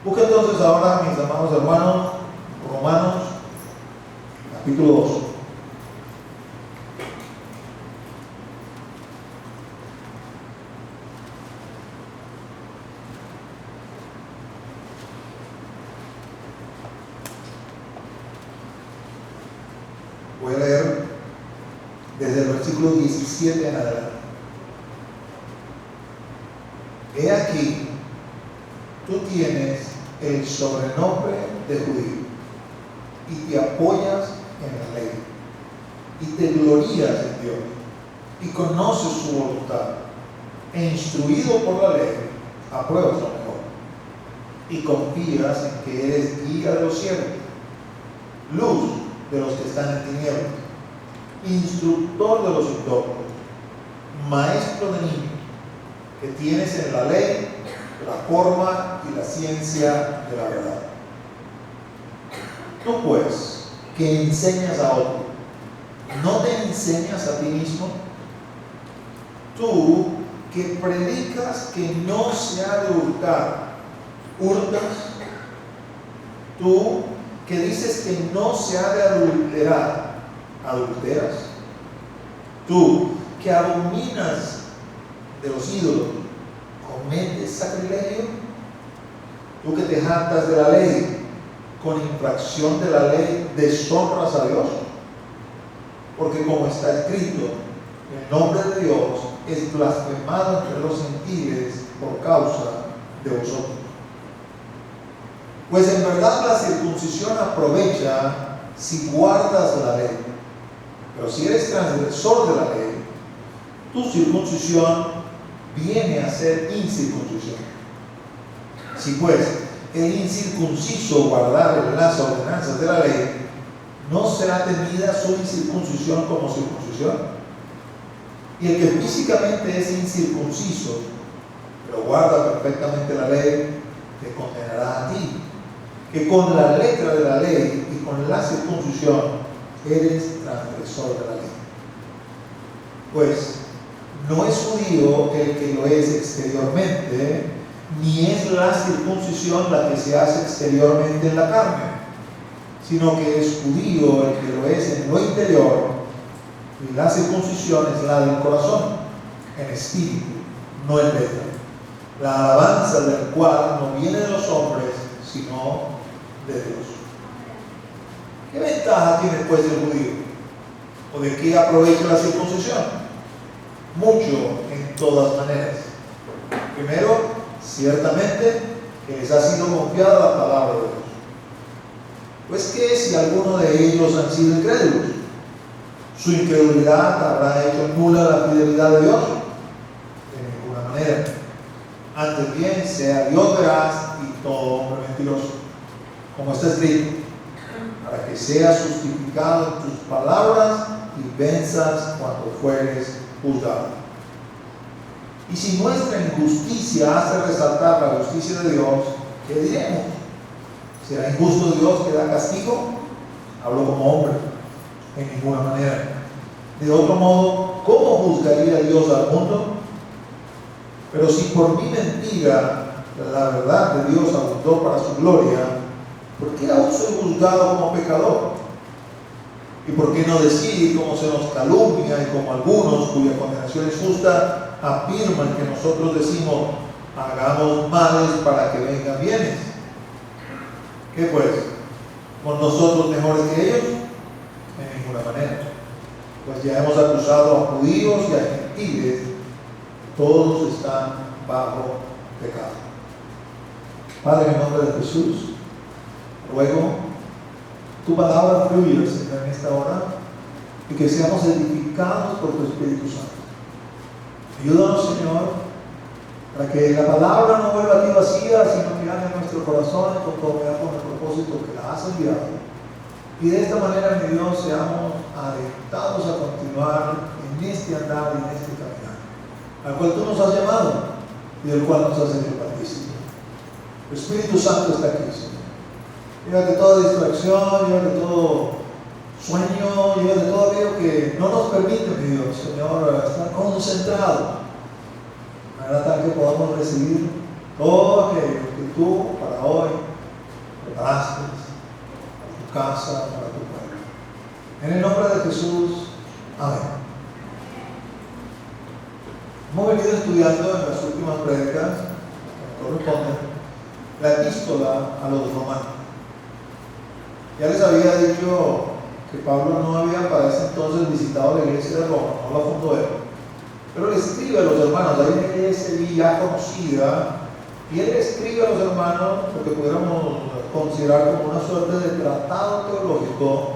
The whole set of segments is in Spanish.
Busca entonces ahora, mis amados hermanos, Romanos, capítulo 2. Voy a leer desde el versículo 17 en adelante. He aquí, tú tienes el sobrenombre de judío y te apoyas en la ley y te glorías en Dios y conoces su voluntad e instruido por la ley apruebas lo mejor y confías en que eres guía de los cielos, luz de los que están en tinieblas, instructor de los indócitos, maestro de niños, que tienes en la ley la forma y la ciencia de la verdad. Tú pues, que enseñas a otro, ¿no te enseñas a ti mismo? Tú que predicas que no se ha de hurtar, ¿hurtas? Tú que dices que no se ha de adulterar, ¿adulteras? Tú que abominas de los ídolos, ¿cometes sacrilegio? Tú que te jactas de la ley, con infracción de la ley deshonras a Dios, porque como está escrito, el nombre de Dios es blasfemado entre los gentiles por causa de vosotros. Pues en verdad la circuncisión aprovecha si guardas la ley, pero si eres transgresor de la ley, tu circuncisión viene a ser incircuncisión. Si pues el incircunciso guardar las ordenanzas de la ley, ¿no será tenida su incircuncisión como circuncisión? Y el que físicamente es incircunciso, pero guarda perfectamente la ley, te condenará a ti, que con la letra de la ley y con la circuncisión eres transgresor de la ley. Pues no es judío el que lo es exteriormente, ni es la circuncisión la que se hace exteriormente en la carne, sino que es judío el que lo es en lo interior, y la circuncisión es la del corazón, en espíritu, no en letra, la alabanza del cual no viene de los hombres, sino de Dios. ¿Qué ventaja tiene pues el judío? ¿O de qué aprovecha la circuncisión? Mucho, en todas maneras. Primero, ciertamente que les ha sido confiada la palabra de Dios. Pues que si alguno de ellos han sido incrédulos, su incredulidad habrá hecho nula la fidelidad de Dios. De ninguna manera. Antes bien, sea Dios veraz y todo hombre mentiroso, como está escrito, para que seas justificado en tus palabras y venzas cuando fueres juzgado. Y si nuestra injusticia hace resaltar la justicia de Dios, ¿qué diremos? ¿Será injusto Dios que da castigo? Hablo como hombre, en ninguna manera. De otro modo, ¿cómo juzgaría Dios al mundo? Pero si por mi mentira la verdad de Dios abundó para su gloria, ¿por qué aún soy juzgado como pecador? ¿Y por qué no decir, como se nos calumnia y como algunos cuya condenación es justa, afirman que nosotros decimos, hagamos males para que vengan bienes? ¿Qué pues? ¿Con nosotros mejores que ellos? En ninguna manera. Pues ya hemos acusado a judíos y a gentiles, todos están bajo pecado. Padre, en nombre de Jesús, ruego tu palabra fluya, Señor, en esta hora, y que seamos edificados por tu Espíritu Santo. Ayúdanos, Señor, para que la palabra no vuelva a ti vacía, sino que haga en nuestro corazón conforme con el propósito que la has enviado. Y de esta manera, mi Dios, seamos alentados a continuar en este andar y en este caminar, al cual tú nos has llamado y del cual nos has hecho partícipes. El Espíritu Santo está aquí, Señor. Llévate toda distracción, llévate todo sueño, llévate todo aquello que no nos permite, mi Dios, Señor, estar concentrados, de manera tal que podamos recibir todo aquello que tú para hoy preparaste para tu casa, para tu pueblo. En el nombre de Jesús, amén. Hemos venido estudiando en las últimas prédicas, que corresponden, la epístola a los romanos. Ya les había dicho que Pablo no había para ese entonces visitado la iglesia de Roma, no la fundó él, pero le escribe a los hermanos. Hay una iglesia ya conocida, y él escribe a los hermanos lo que pudiéramos considerar como una suerte de tratado teológico,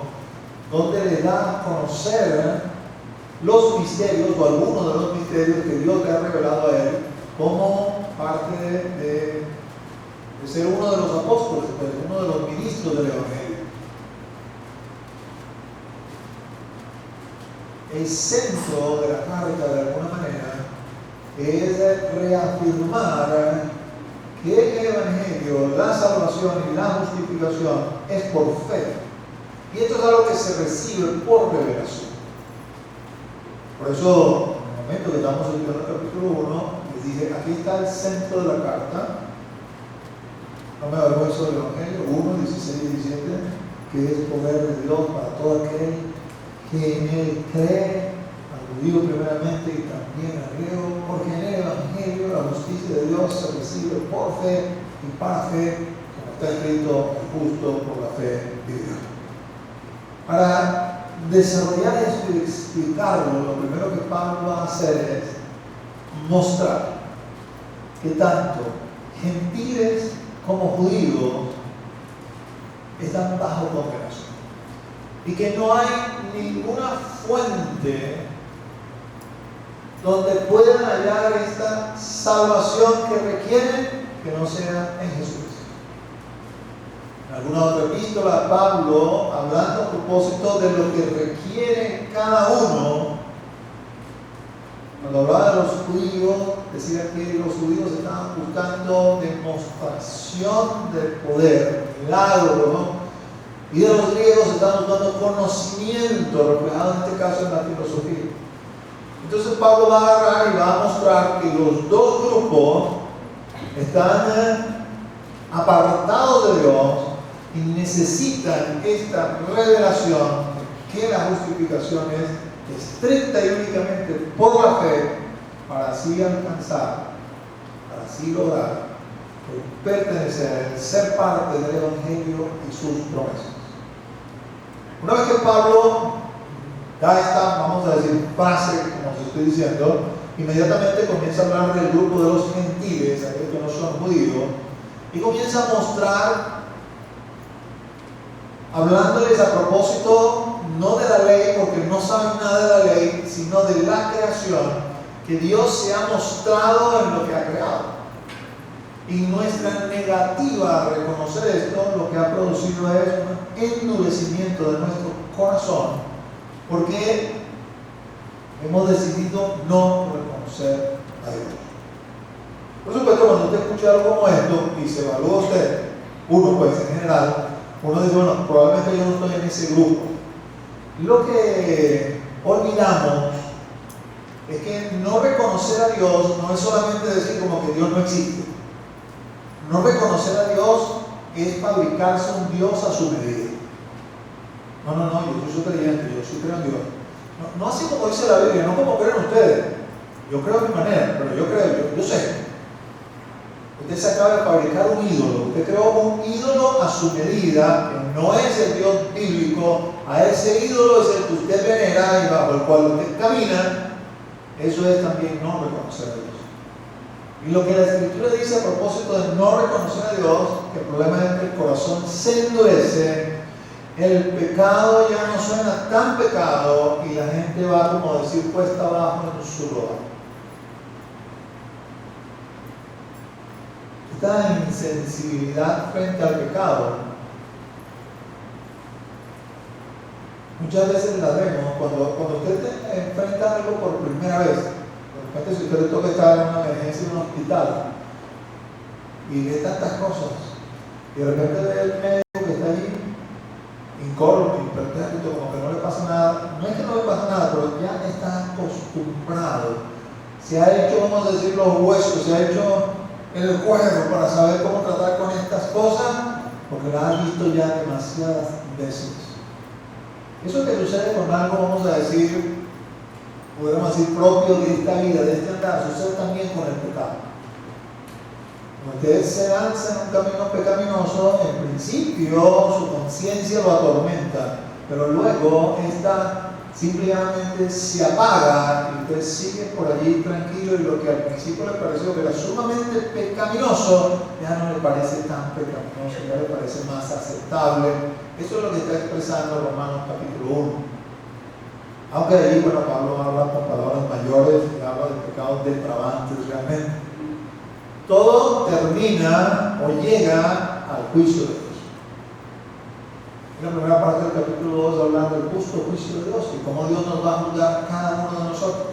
donde le da a conocer los misterios o algunos de los misterios que Dios le ha revelado a él como parte de ser uno de los apóstoles, uno de los ministros del Evangelio. El centro de la carta, de alguna manera, es reafirmar que el Evangelio, la salvación y la justificación es por fe. Y esto es algo que se recibe por revelación. Por eso, en el momento que estamos estudiando el capítulo 1, les dije, aquí está el centro de la carta. No me avergüenzo del Evangelio, 1, 16 y 17, que es poder de Dios para todo aquel que en él cree, al judío primeramente y también al griego, porque en el Evangelio la justicia de Dios se recibe por fe y para fe, como está escrito, el justo por la fe vivirá. Para desarrollar esto y explicarlo, lo primero que Pablo va a hacer es mostrar que tanto gentiles como judíos están bajo condenación y que no hay ninguna fuente donde puedan hallar esta salvación que requieren que no sea en Jesucristo. En alguna otra epístola, Pablo, hablando a propósito de lo que requiere cada uno, cuando hablaba de los judíos, decía que los judíos estaban buscando demostración del poder, milagro, y de los griegos estaban buscando conocimiento, reflejado en este caso en la filosofía. Entonces Pablo va a agarrar y va a mostrar que los dos grupos están apartados de Dios y necesitan esta revelación que la justificación es estricta y únicamente por la fe, para así alcanzar, para así lograr pertenecer, ser parte del Evangelio y sus promesas. Una vez que Pablo da esta, vamos a decir, frase, como os estoy diciendo, inmediatamente comienza a hablar del grupo de los gentiles, aquellos que no son judíos, y comienza a mostrar, hablándoles a propósito no de la ley, porque no saben nada de la ley, sino de la creación, que Dios se ha mostrado en lo que ha creado. Y nuestra negativa a reconocer esto, lo que ha producido es un endurecimiento de nuestro corazón, porque hemos decidido no reconocer a Dios. Por supuesto, cuando usted escucha algo como esto y se evalúa usted, uno pues en general, uno dice, bueno, probablemente yo no estoy en ese grupo. Lo que olvidamos es que no reconocer a Dios no es solamente decir como que Dios no existe. No reconocer a Dios es fabricarse un Dios a su medida. No, yo soy creyente, yo sí creo en Dios. No así como dice la Biblia, no como creen ustedes. Yo creo a mi manera, pero yo creo, yo sé. Usted se acaba de fabricar un ídolo. Usted creó un ídolo a su medida, que no es el Dios bíblico. A ese ídolo es el que usted venera y bajo el cual usted camina. Eso es también no reconocer a Dios. Y lo que la Escritura dice a propósito de no reconocer a Dios, que el problema es que el corazón se endurece, el pecado ya no suena tan pecado y la gente va, como decir, cuesta abajo en su lugar. Esta insensibilidad frente al pecado muchas veces la vemos cuando usted enfrenta algo por primera vez. De repente, si usted le toca estar en una emergencia en un hospital y ve tantas cosas, y de repente ve el médico que está allí incólume, impertérrito, como que no le pasa nada. No es que no le pasa nada, pero ya está acostumbrado. Se ha hecho, vamos a decir, los huesos, se ha hecho en el cuerpo para saber cómo tratar con estas cosas, porque las has visto ya demasiadas veces. Eso que sucede con algo, vamos a decir, podemos decir propio de esta vida, de este andar, sucede también con el pecado. Cuando usted se lanza en un camino pecaminoso, en principio su conciencia lo atormenta, pero luego esta simplemente se apaga y usted sigue por allí tranquilo, y lo que al principio le pareció que era sumamente pecaminoso, ya no le parece tan pecaminoso, ya le parece más aceptable. Eso es lo que está expresando Romanos capítulo 1. Aunque ahí, bueno, Pablo habla con palabras mayores y habla de pecados depravantes realmente. Todo termina o llega al juicio de Dios. En la primera parte del capítulo 2 habla del justo juicio de Dios y cómo Dios nos va a juzgar cada uno de nosotros.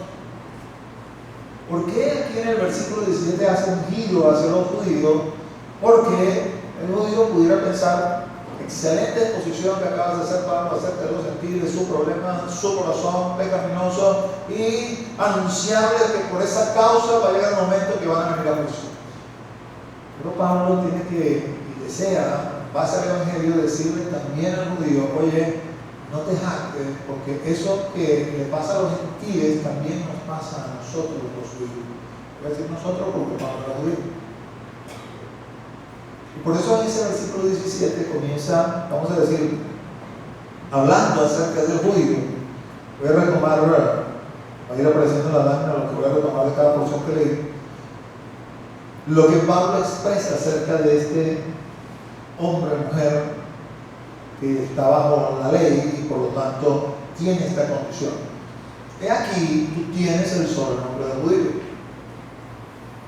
¿Por qué aquí en el versículo 17 hace un giro hacia los judíos? Porque el judío pudiera pensar: excelente exposición que acabas de hacer, Pablo, acerca de los gentiles, su problema, su corazón pecaminoso, y anunciarles que por esa causa va a llegar el momento que van a venir a juicio. Pero Pablo tiene que, y desea, base al Evangelio, decirle también al judío: oye, no te jactes, porque eso que le pasa a los gentiles también nos pasa a nosotros los judíos. Voy a decir nosotros porque Pablo era judío. Y por eso en ese versículo 17 comienza, vamos a decir, hablando acerca del judío. Voy a retomar, va a ir apareciendo en la lámina lo que voy a retomar de cada porción que leí. Lo que Pablo expresa acerca de este hombre o mujer que está bajo la ley y por lo tanto tiene esta condición. He aquí, tú tienes el sobrenombre de judío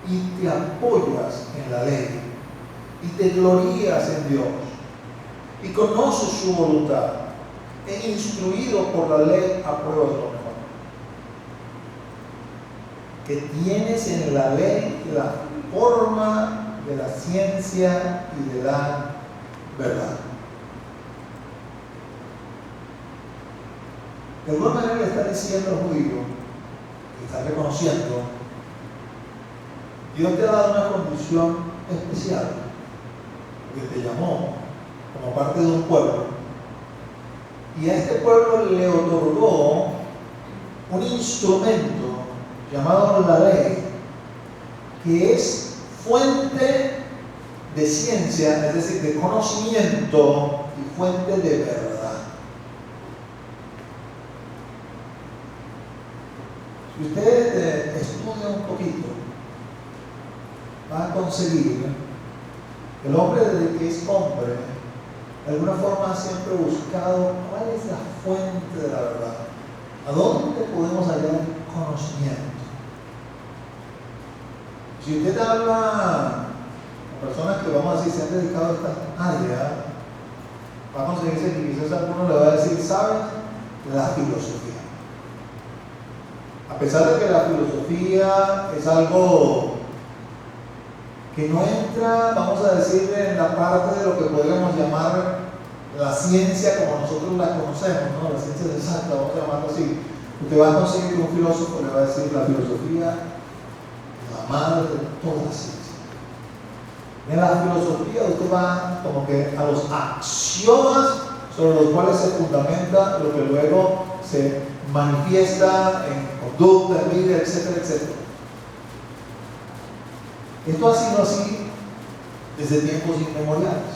y te apoyas en la ley y te glorías en Dios y conoces su voluntad, e instruido por la ley apruebas lo mejor. Que tienes en la ley la forma de la ciencia y de la verdad. De alguna manera le está diciendo al judío, que está reconociendo: Dios te ha dado una condición especial, porque te llamó como parte de un pueblo, y a este pueblo le otorgó un instrumento llamado la ley, que es fuente de ciencia, es decir, de conocimiento, y fuente de verdad. Si usted estudia un poquito, va a conseguir que el hombre, desde que es hombre, de alguna forma ha siempre buscado cuál es la fuente de la verdad, a dónde podemos hallar conocimiento. Si usted habla con personas que, vamos a decir, se han dedicado a esta área, va a conseguirse que quizás alguno le va a decir: ¿sabes? La filosofía. A pesar de que la filosofía es algo que no entra, vamos a decir, en la parte de lo que podríamos llamar la ciencia como nosotros la conocemos, ¿no? La ciencia exacta, vamos a llamarlo así. Usted va a conseguir que un filósofo le va a decir: la filosofía, la madre de toda la ciencia. En la filosofía usted va como que a los axiomas sobre los cuales se fundamenta lo que luego se manifiesta en conducta, en vida, etcétera, etcétera. Esto ha sido así desde tiempos inmemoriales.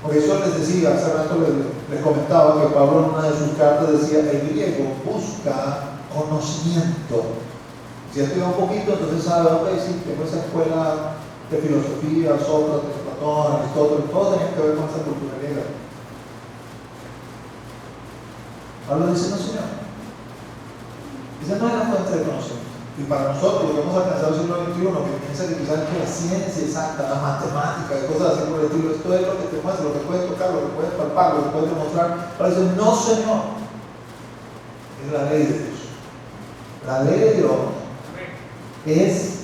Por eso les decía, hace rato les comentaba que Pablo en una de sus cartas decía: el griego busca conocimiento. Si estudia un poquito, entonces sabe: ok, sí, tengo esa escuela de filosofía, Sócrates, Platón, Aristóteles, todo tenía que ver con esa cultura griega. Pablo dice: no, señor, esa no es la fuente de conocimiento. Y para nosotros, lo que hemos alcanzado el siglo XXI, que piensa que quizás que la ciencia exacta, la matemática, y cosas así por el estilo, esto es lo que te muestra, lo que puedes tocar, lo que puedes palpar, lo que puedes demostrar. Para decir: no, señor, es la ley de Dios. La ley de Dios es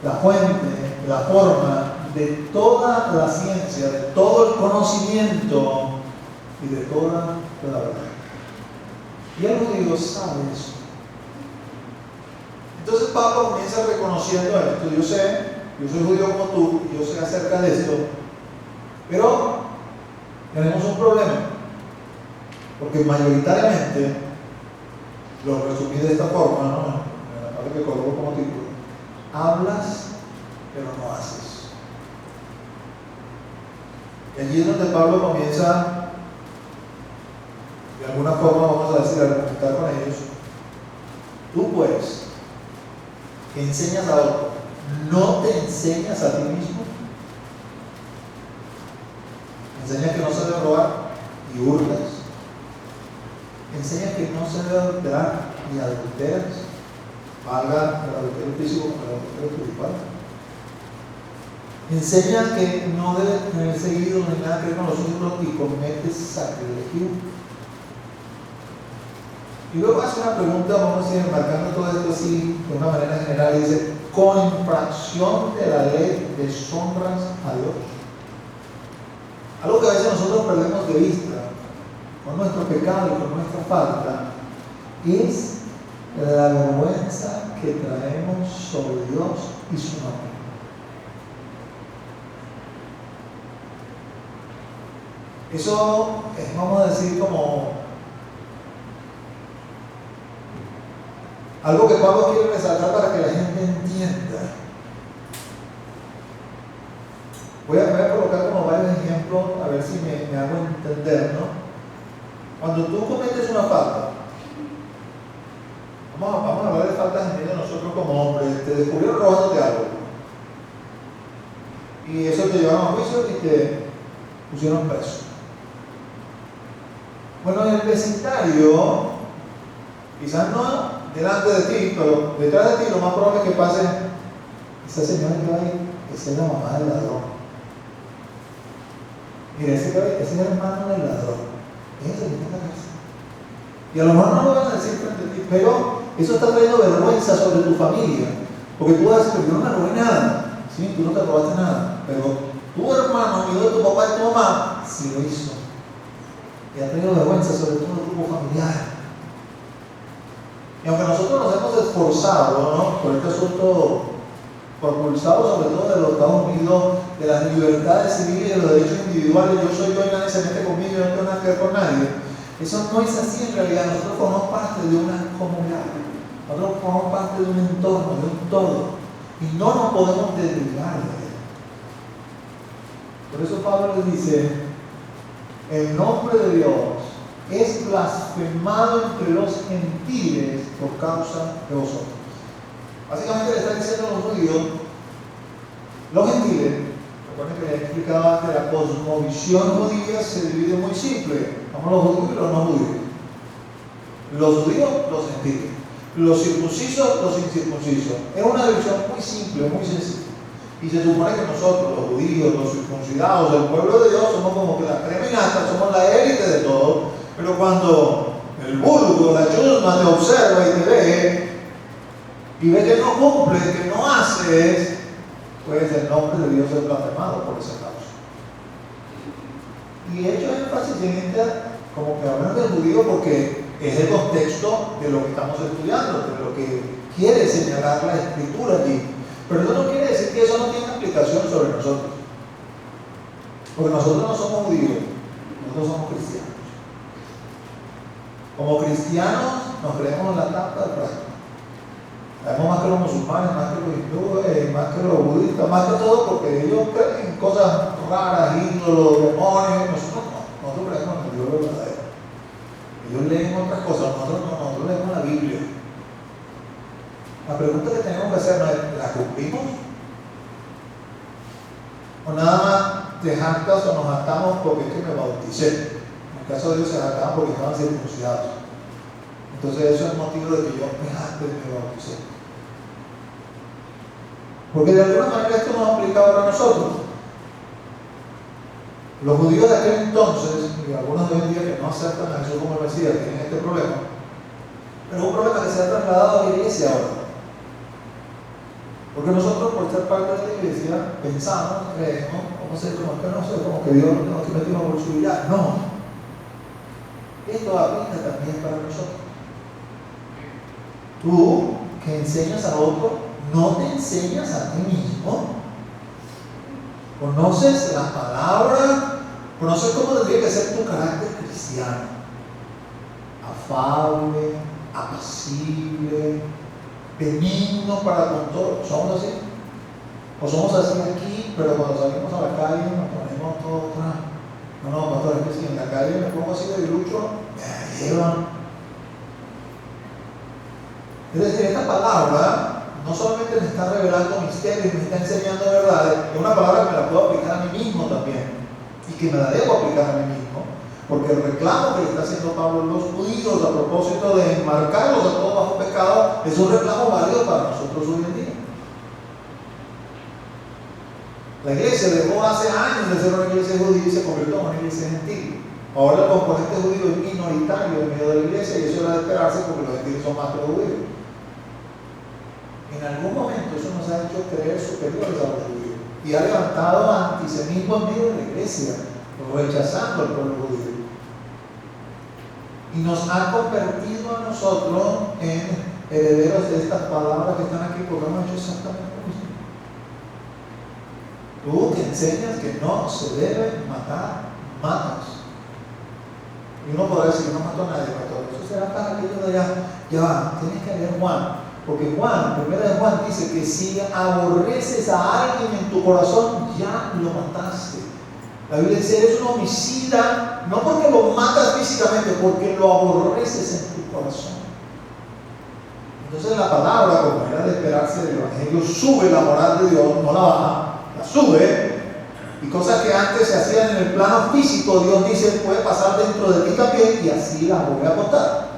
la fuente, la forma de toda la ciencia, de todo el conocimiento y de toda la verdad. Y el judío sabe eso. Entonces Pablo comienza reconociendo esto. Yo sé, yo soy judío como tú, y yo sé acerca de esto, pero tenemos un problema, porque mayoritariamente, lo resumí de esta forma, ¿no? En la parte que coloco como título: hablas, pero no haces. Y allí es donde Pablo comienza, de alguna forma, vamos a decir, a argumentar con ellos. Tú pues, que enseñas a otro, ¿no te enseñas a ti mismo? Enseñas que no se debe robar y hurtas. Enseñas que no se debe adulterar y adulteras. Valga el adulterio físico como el adulterio espiritual. Enseñas que no debes tener seguido ni nada que ver con los ídolos y cometes sacrilegio. Y luego hace una pregunta, vamos a ir enmarcando todo esto así de una manera general, y dice: con infracción de la ley deshonras a Dios. Algo que a veces nosotros perdemos de vista con nuestro pecado y con nuestra falta es la vergüenza que traemos sobre Dios y su nombre. Eso es, vamos a decir, como algo que Pablo quiere resaltar para que la gente entienda. Voy a colocar como varios ejemplos, a ver si me hago entender, ¿no? Cuando tú cometes una falta, vamos a hablar de faltas en medio de nosotros como hombres. Te descubrieron robándote algo, y eso te llevaron a juicio y te pusieron preso. Bueno, en el vecindario, quizás no delante de ti, pero detrás de ti, lo más probable es que pase: esa señora que va ahí, esa es la mamá del ladrón. Mira, ese es el hermano del ladrón. Ese es el que está en la cárcel. Y a lo mejor no lo van a decir frente a ti, pero eso está trayendo vergüenza sobre tu familia. Porque tú vas a decir: pero yo no me robé nada. Sí, tú no te robaste nada. Pero tu hermano, amigo de tu papá y tu mamá, sí lo hizo. Y ha traído vergüenza sobre todo el grupo familiar. Y aunque nosotros nos hemos esforzado, ¿no?, por este asunto, propulsado sobre todo de los Estados Unidos, de las libertades civiles y de los derechos individuales, yo soy yo y nadie se mete conmigo, yo no tengo nada que ver con nadie. Eso no es así en realidad. Nosotros formamos parte de una comunidad, nosotros formamos parte de un entorno, de un todo, y no nos podemos desligar de él. Por eso Pablo le dice: el nombre de Dios es blasfemado entre los gentiles por causa de vosotros. Básicamente le está diciendo a los judíos, los gentiles. Recuerden que les explicaba antes, la cosmovisión judía se divide muy simple: vamos, los judíos y los no judíos. Los judíos, los gentiles. Los circuncisos, los incircuncisos. Es una división muy simple, muy sencilla. Y se supone que nosotros, los judíos, los circuncidados, el pueblo de Dios, somos como que la crema innata, somos la élite de todo. Pero cuando el vulgo, la chusma, te observa y te ve, y ve que no cumple, que no haces, pues el nombre de Dios es blasfemado por esa causa. Y he hecho énfasis en esta, como que hablando del judío, porque es el contexto de lo que estamos estudiando, de lo que quiere señalar la escritura aquí. Pero eso no quiere decir que eso no tiene aplicación sobre nosotros. Porque nosotros no somos judíos, nosotros somos cristianos. Como cristianos nos creemos en la tapa del frasco. Sabemos más que los musulmanes, más que los hindúes, más que los budistas, más que todo, porque ellos creen en cosas raras, ídolos, demonios. Nosotros no, nosotros creemos en el Dios verdadero. Ellos leen otras cosas, nosotros no, nosotros leemos la Biblia. La pregunta que tenemos que hacer es: ¿la cumplimos? ¿O nada más te jactas o nos jactamos porque es que me bauticé? En el caso de ellos se jactaban porque estaban circuncidados. Entonces eso es motivo de que yo me jacte y me bauticé. Porque de alguna manera esto nos aplica ahora a nosotros. Los judíos de aquel entonces, y algunos de hoy en día que no aceptan a Jesús como el Mesías, tienen este problema. Pero es un problema que se ha trasladado a la iglesia ahora. Porque nosotros, por ser parte de la iglesia, pensamos, creemos, vamos a ser como que no sé, como que Dios nos metió una bolsillo. No. Esto aplica también para nosotros. Tú que enseñas a otro, no te enseñas a ti mismo. Conoces la palabra, conoces cómo tendría que ser tu carácter cristiano. Afable, apacible, benigno para con todos. ¿Somos así? O somos así aquí, pero cuando salimos a la calle nos ponemos todo atrás. No, pastor, es que si en la calle me pongo así de lucho, me llevan. Es decir, esta palabra no solamente me está revelando misterios, me está enseñando verdades, es una palabra que me la puedo aplicar a mí mismo también, y que me la debo aplicar a mí mismo, porque el reclamo que le está haciendo Pablo a los judíos a propósito de enmarcarlos a todos bajo pecado es un reclamo válido para nosotros hoy en día. La iglesia dejó hace años de ser una iglesia judía y se convirtió en una iglesia gentil. Ahora el componente judío es minoritario en medio de la iglesia, y eso era de esperarse porque los gentiles son más que los judíos. En algún momento eso nos ha hecho creer superiores a los judíos y ha levantado antisemitismo en medio de la iglesia, rechazando al pueblo judío. Y nos ha convertido a nosotros en herederos de estas palabras que están aquí, porque hemos hecho exactamente lo mismo. Tú que enseñas que no se debe matar, matas. Y uno podrá decir, no mató a nadie, pastor. Eso será para aquellos de allá. Ya va, tienes que leer Juan. Porque Juan, primera de Juan dice que si aborreces a alguien en tu corazón, ya lo mataste. La Biblia dice, eres un homicida, no porque lo matas físicamente, porque lo aborreces en tu corazón. Entonces la palabra, como era de esperarse del Evangelio, sube la moral de Dios, no la baja, la sube. Y cosas que antes se hacían en el plano físico, Dios dice, puede pasar dentro de ti también, y así la vuelve a contar.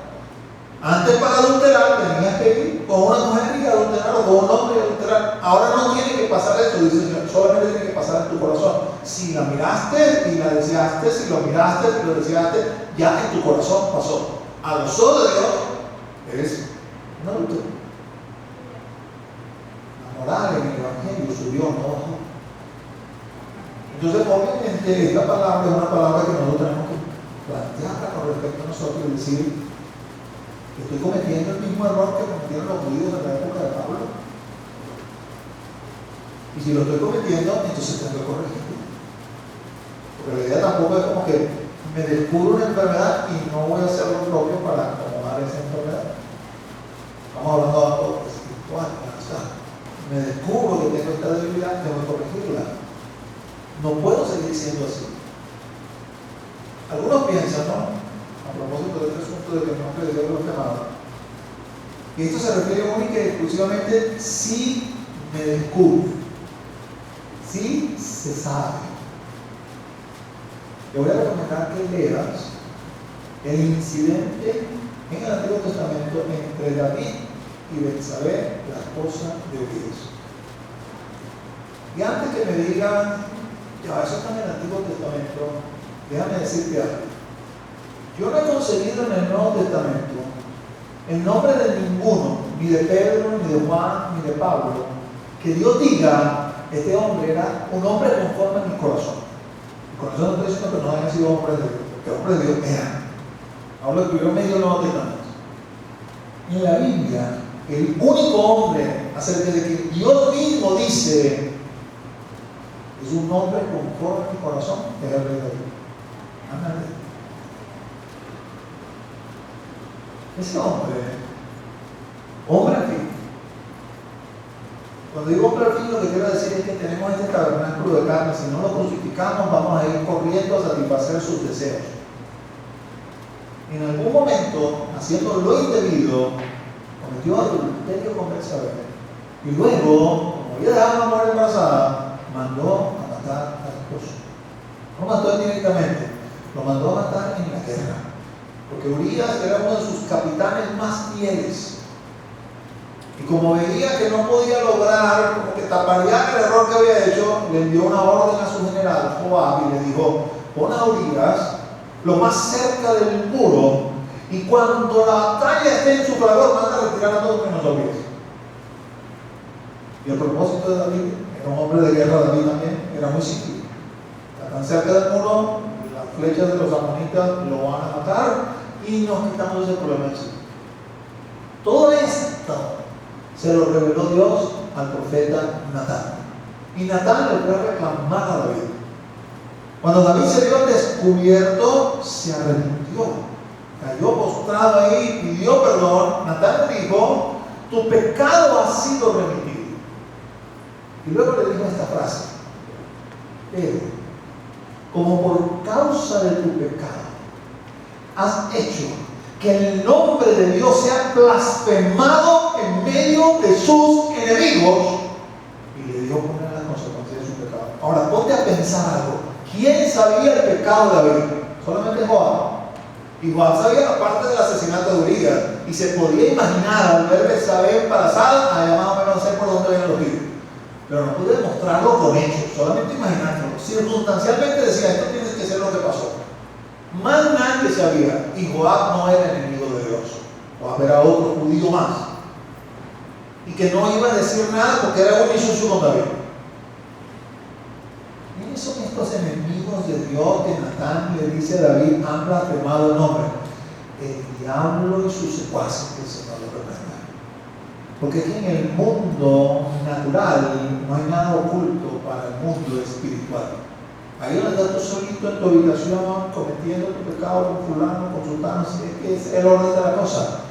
Antes para adulterar tenías que ir con una mujer y adulterar, o con un hombre y adulterar. Ahora no tiene que pasar eso, dice el Señor, solamente tiene que pasar en tu corazón. Si la miraste y la deseaste, si lo miraste y lo deseaste, ya en tu corazón pasó. A los ojos de Dios eres un adulto. La moral en el Evangelio subió, no bajó. Entonces, obviamente, esta palabra es una palabra que nosotros tenemos que plantearla con respecto a nosotros y decir, estoy cometiendo el mismo error que cometieron los judíos en la época de Pablo. Y si lo estoy cometiendo, entonces tengo que corregirlo. Porque la idea tampoco es como que me descubro una enfermedad y no voy a hacer lo propio para acomodar esa enfermedad. Estamos hablando de algo espiritual, me descubro que tengo esta debilidad, tengo que corregirla. No puedo seguir siendo así. Algunos piensan, ¿no? A propósito de este asunto de que no nombre de Dios los quemados, y esto se refiere única y exclusivamente si me descubro, si se sabe. Le voy a recomendar que leas el incidente en el Antiguo Testamento entre David y Betsabé, la esposa de Urías. Y antes que me digan, ya, eso está en el Antiguo Testamento, déjame decirte algo. Yo no he concebido en el Nuevo Testamento el nombre de ninguno, ni de Pedro, ni de Juan, ni de Pablo, que Dios diga, este hombre era un hombre conforme a mi corazón. Y con eso no estoy diciendo que no hayan sido hombres de Dios, porque hombres de Dios eran. Hablo que yo medio Nuevo Testamento. En la Biblia, el único hombre acerca de que Dios mismo dice es un hombre conforme a mi corazón, es el rey David. Amén. Ese hombre al fin. Cuando digo hombre al fin, lo que quiero decir es que tenemos este tabernáculo de carne. Si no lo crucificamos, vamos a ir corriendo a satisfacer sus deseos. En algún momento, haciendo lo indebido, cometió adulterio con Betsabé. Y luego, como había dejado a una mujer embarazada, mandó a matar al esposo. No lo mató indirectamente, lo mandó a matar en la guerra. Porque Urías era uno de sus capitanes más fieles. Y como veía que no podía lograr, como que taparía el error que había hecho, le envió una orden a su general, Joab, y le dijo, pon a Urías lo más cerca del muro, y cuando la batalla esté en su fragor, manda a retirar a todos menos a Urías. Y el propósito de David, era un hombre de guerra, David también, era muy simple. Está tan cerca del muro, las flechas de los amonitas lo van a matar, y nos quitamos ese problema encima. Todo esto Se lo reveló Dios al profeta Natán. Y Natán le fue a reclamar a David. Cuando David se vio descubierto, se arrepintió. Cayó postrado ahí, pidió perdón. Natán le dijo: tu pecado ha sido remitido. Y luego le dijo esta frase: pero, como por causa de tu pecado has hecho que el nombre de Dios sea blasfemado en medio de sus enemigos, y le dio poner las consecuencias de su pecado. Ahora ponte a pensar algo. ¿Quién sabía el pecado de David? Solamente Joab. Y Joab sabía la parte del asesinato de Urías, y se podía imaginar al ver Betsabé embarazada, allá más o menos sé por dónde vienen los tiros. Pero no pude demostrarlo con hechos, solamente imaginándolo. Circunstancialmente decía: esto tiene que ser lo que pasó. Más nadie sabía, y Joab no era enemigo de Dios. Joab era otro judío más, y que no iba a decir nada porque era un isucio con David. ¿Quiénes son estos enemigos de Dios que Natán le dice a David han blasfemado el nombre? El diablo y sus secuaces, que el Señor lo reprenda. Porque aquí en el mundo natural no hay nada oculto para el mundo espiritual. Ahí donde estás tú solito en tu habitación, cometiendo tu pecado con fulano, con sultano, si es que es el orden de la cosa.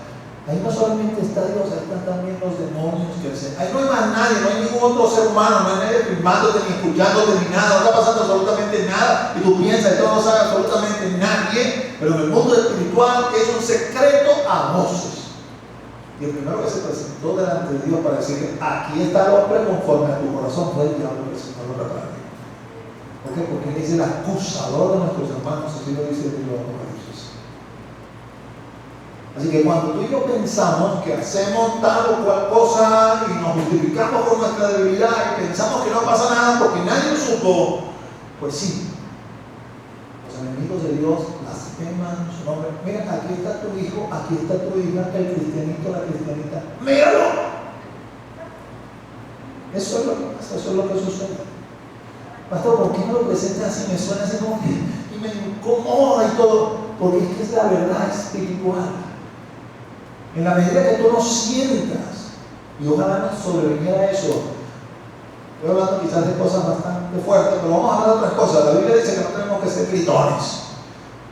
Ahí no solamente está Dios, ahí están también los demonios que ahí no hay más nadie, no hay ningún otro ser humano, no hay nadie filmándote, ni escuchándote, ni nada, no está pasando absolutamente nada, y tú piensas que todo no sabe absolutamente nadie, pero en el mundo espiritual es un secreto a voces. Y el primero que se presentó delante de Dios para decirle: aquí está el hombre conforme a tu corazón, fue el diablo, que el Señor lo reprende. ¿Por qué? Porque Él es el acusador de nuestros hermanos, así lo dice el libro de Apocalipsis. Así que cuando tú y yo pensamos que hacemos tal o cual cosa y nos justificamos por nuestra debilidad y pensamos que no pasa nada porque nadie lo supo, pues sí, los enemigos de Dios blasfeman su nombre. Mira, aquí está tu hijo, aquí está tu hija, el cristianito, la cristianita. ¡Míralo! Eso es lo que pasa, eso es lo que sucede. Pastor, ¿por qué no lo presenta así? Me suena así como que y me incomoda y todo. Porque es que es la verdad espiritual. En la medida que tú no sientas, y ojalá no sobreviniera eso. Estoy hablando quizás de cosas bastante fuertes, pero vamos a hablar de otras cosas. La Biblia dice que no tenemos que ser gritones.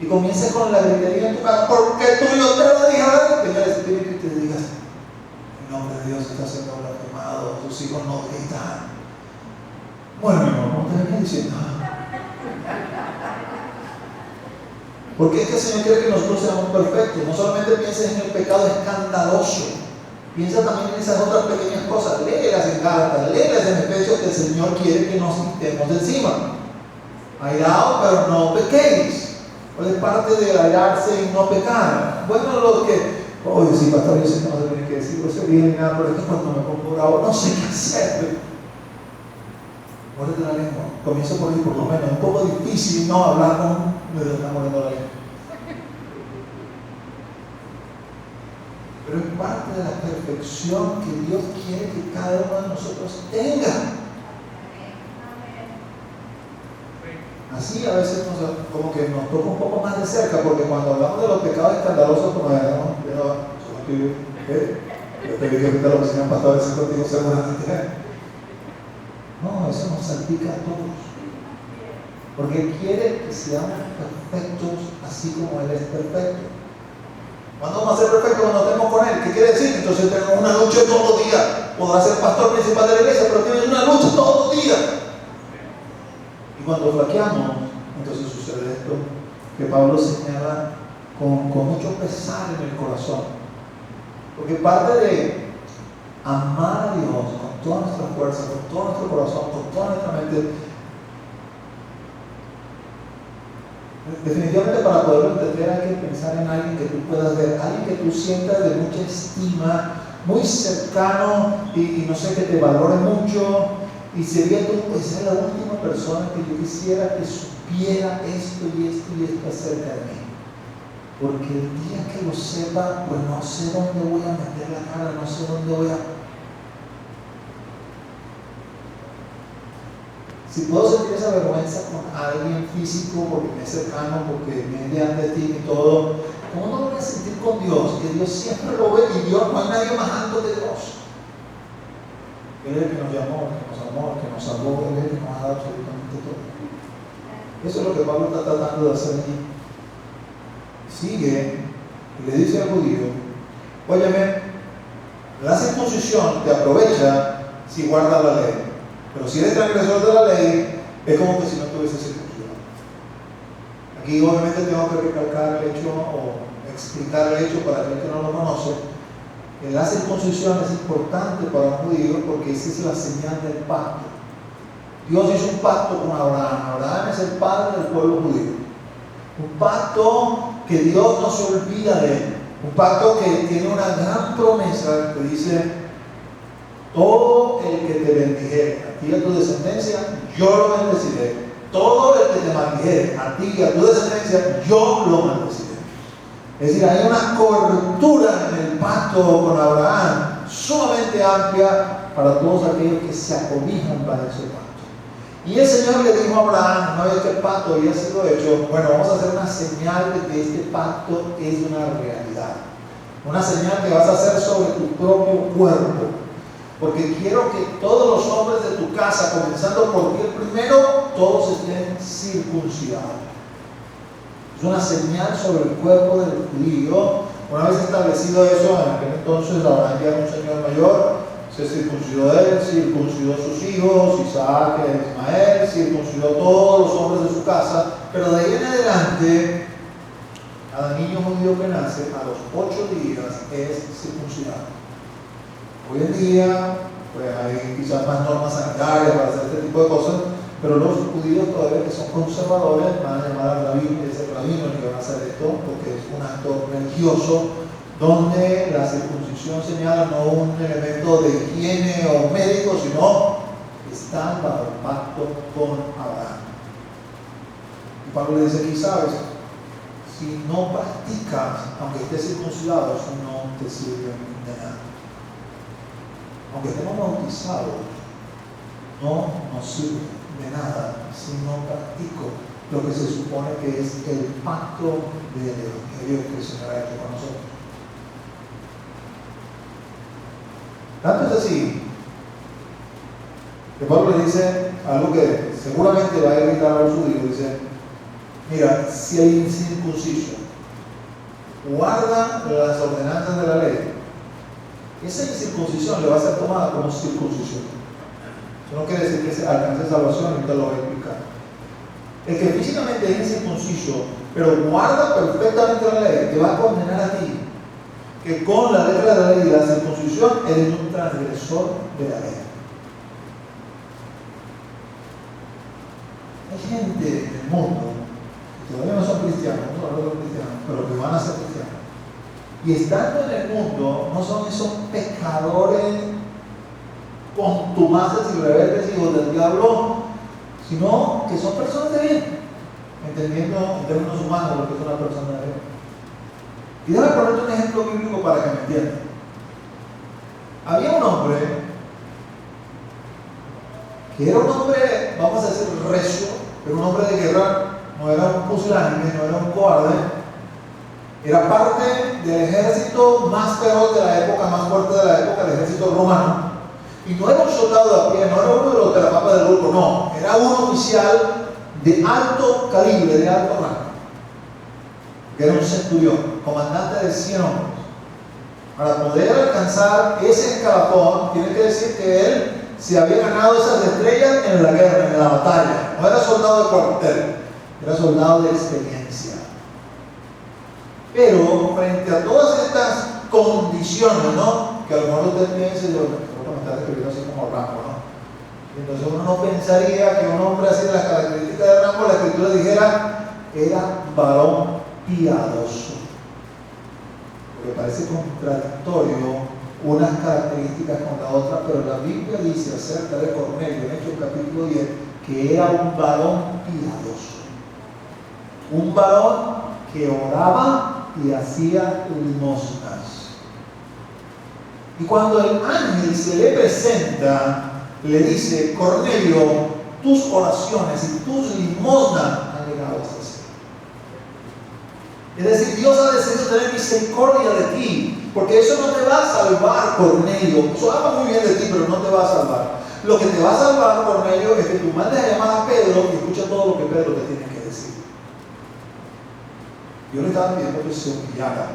Y comiences con la gritería en tu casa: porque tú y yo te lo dije. Venga el Espíritu y te digas: en nombre de Dios está siendo blasfemado, tus hijos no gritan. Bueno, mi amor, ¿cómo te venía diciendo? Porque es que el Señor quiere que nosotros seamos perfectos. No solamente pienses en el pecado escandaloso, piensa también en esas otras pequeñas cosas. Léelas en Gálatas, léelas en Efesios, que el Señor quiere que nos quitemos de encima. Airaos, pero no pequéis. ¿Cuál es parte de airarse y no pecar? Bueno, los que, oye, sí, pastor, yo sé que no se tiene que decir grosería ni nada, pero es que cuando me pongo bravo no sé qué hacer. Muérdete la lengua. Comienzo por ahí, por lo menos. Es un poco difícil no hablar con me está mordiendo la lengua. Pero es parte de la perfección que Dios quiere que cada uno de nosotros tenga. Así a veces como que nos toca un poco más de cerca, porque cuando hablamos de los pecados escandalosos, como yo te dije que ahorita lo mencionan pastores contigo seguramente. No, eso nos salpica a todos. Porque Él quiere que seamos perfectos así como Él es perfecto. ¿Cuándo vamos a ser perfectos? Cuando estemos con Él. ¿Qué quiere decir? Entonces tenemos una lucha todos los días. Podrás ser pastor principal de la iglesia, pero tienes una lucha todos los días. Y cuando flaqueamos, entonces sucede esto que Pablo señala con mucho pesar en el corazón. Porque parte de amar a Dios con toda nuestra fuerza, con todo nuestro corazón, con toda nuestra mente, definitivamente para poderlo entender hay que pensar en alguien que tú puedas ver, alguien que tú sientas de mucha estima, muy cercano y no sé, que te valore mucho, y sería tú, pues ser la última persona que yo quisiera que supiera esto y esto y esto acerca de mí. Porque el día que lo sepa, pues no sé dónde voy a meter la cara, no sé dónde voy a... Si puedo sentir esa vergüenza con alguien físico, porque me es cercano, porque viene ante ti y todo, ¿cómo no lo voy a sentir con Dios? Que Dios siempre lo ve y Dios, no hay nadie más alto que Dios. Él es el que nos llamó, el que nos amó, el que nos salvó, Él es el que nos ha dado absolutamente todo. Eso es lo que Pablo está tratando de hacer aquí. Sigue y le dice al judío: óyeme, la circuncisión te aprovecha si guardas la ley, pero si eres transgresor de la ley, es como que si no tuviese circuncisión. Aquí obviamente tengo que recalcar el hecho o explicar el hecho para aquel que no lo conoce. La circuncisión es importante para un judío porque esa es la señal del pacto. Dios hizo un pacto con Abraham. Abraham es el padre del pueblo judío. Un pacto que Dios no se olvida de él. Un pacto que tiene una gran promesa que dice: todo el que te bendijere, a ti y a tu descendencia, yo lo bendeciré. Todo el que te maldijere, a ti y a tu descendencia, yo lo maldeciré. Es decir, hay una cobertura en el pacto con Abraham sumamente amplia para todos aquellos que se acobijan para ese pacto. Y el Señor le dijo a Abraham, una vez que el pacto había sido hecho: bueno, vamos a hacer una señal de que este pacto es una realidad. Una señal que vas a hacer sobre tu propio cuerpo. Porque quiero que todos los hombres de tu casa, comenzando por ti el primero, todos estén circuncidados. Es una señal sobre el cuerpo del judío. Una vez establecido eso, en aquel entonces Abraham ya era un señor mayor, se circuncidó él, circuncidó a sus hijos, Isaac e Ismael, circuncidó a todos los hombres de su casa, pero de ahí en adelante, cada niño judío que nace a los 8 días es circuncidado. Hoy en día, pues hay quizás más normas sanitarias para hacer este tipo de cosas, pero los judíos todavía que son conservadores van a llamar al rabino, y ese rabino el que va a hacer esto, porque es un acto religioso donde la circuncisión señala no un elemento de higiene o médico, sino que están bajo el pacto con Abraham. Y Pablo le dice aquí: sabes, si no practicas, aunque estés circuncidado, eso no te sirve de nada. Aunque estemos bautizados, no nos sirve de nada si no practico lo que se supone que es el pacto del Evangelio que el Señor ha hecho con nosotros. Tanto es así que Pablo le dice algo que seguramente va a irritar a los judíos. Dice: mira, si el incircunciso guarda las ordenanzas de la ley, esa incircuncisión le va a ser tomada como circuncisión. Eso no quiere decir que se alcance salvación, ahorita lo voy a explicar. El que físicamente es incircunciso, pero guarda perfectamente la ley, te va a condenar a ti, que con la letra de la ley y la circuncisión eres un transgresor de la ley. Hay gente en el mundo que todavía no son cristianos, pero que van a ser cristianos. Y estando en el mundo, no son esos pecadores contumaces y rebeldes, hijos del diablo, sino que son personas de bien, entendiendo en términos humanos lo que es una persona de bien. Y déjame ponerte un ejemplo bíblico para que me entiendan. Había un hombre que era un hombre, vamos a decir, recio, era un hombre de guerra, no era un pusilánime, no era un cobarde, era parte del ejército más feroz de la época, más fuerte de la época, el ejército romano. Y no era un soldado de a pie, no era uno de los de la papa del grupo, no, era un oficial de alto calibre, de alto rango, que era un centurión, comandante de 100 hombres. Para poder alcanzar ese escalafón, tiene que decir que él se había ganado esas estrellas en la guerra, en la batalla. No era soldado de cuartel, era soldado de experiencia. Pero frente a todas estas condiciones, ¿no?, que a lo mejor usted piensa y me está describiendo así como Rambo, ¿no? Y entonces uno no pensaría que un hombre así de las características de Rambo, la escritura dijera, era varón piadoso. Porque parece contradictorio unas características con la otra, pero la Biblia dice acerca de Cornelio, en Hechos capítulo 10, que era un varón piadoso. Un varón que oraba y hacía limosnas. Y cuando el ángel se le presenta, le dice: Cornelio, tus oraciones y tus limosnas han llegado hasta el cielo. Es decir, Dios ha decidido tener misericordia de ti, porque eso no te va a salvar, Cornelio. Eso habla muy bien de ti, pero no te va a salvar. Lo que te va a salvar, Cornelio, es que tú mandes a llamar a Pedro y escucha todo lo que Pedro te tiene que decir. Yo le estaba pidiendo que se humillara.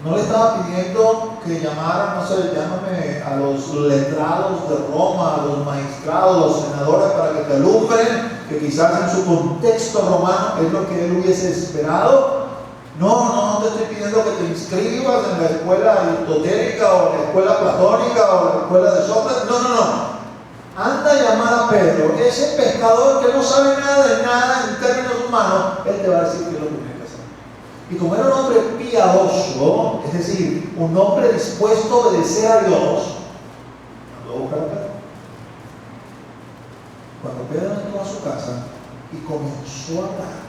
No le estaba pidiendo que llamara, no sé, llámame a los letrados de Roma, a los magistrados, a los senadores para que te alumbren, que quizás en su contexto romano es lo que él hubiese esperado. No te estoy pidiendo que te inscribas en la escuela aristotélica o la escuela platónica o la escuela de Sócrates. No. Anda a llamar a Pedro, ese pescador que no sabe nada de nada en términos humanos, él te va a decir que es lo que tienes que hacer. Y como era un hombre piadoso, es decir, un hombre dispuesto a obedecer a Dios, mandó a buscar a Pedro. Cuando Pedro entró a su casa y comenzó a hablar,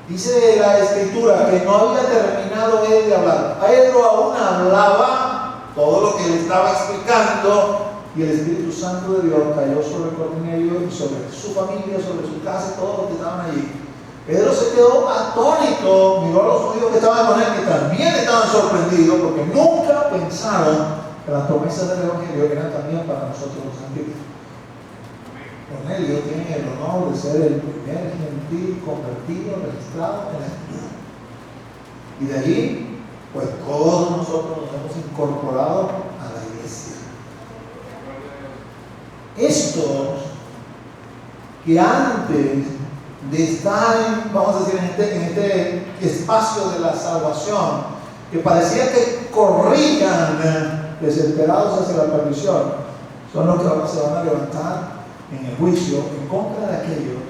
dice la Escritura que no había terminado él de hablar. Pedro aún hablaba todo lo que le estaba explicando, y el Espíritu Santo de Dios cayó sobre Cornelio y sobre su familia, sobre su casa y todos los que estaban allí. Pedro se quedó atónito, miró a los judíos que estaban con él, que también estaban sorprendidos, porque nunca pensaron que las promesas del Evangelio eran también para nosotros los gentiles. Cornelio tiene el honor de ser el primer gentil convertido, registrado en la Escritura. Y de allí, pues todos nosotros nos hemos incorporado a la iglesia. Estos que antes de estar vamos a decir, en este espacio de la salvación, que parecía que corrían desesperados hacia la perdición, son los que ahora se van a levantar en el juicio en contra de aquellos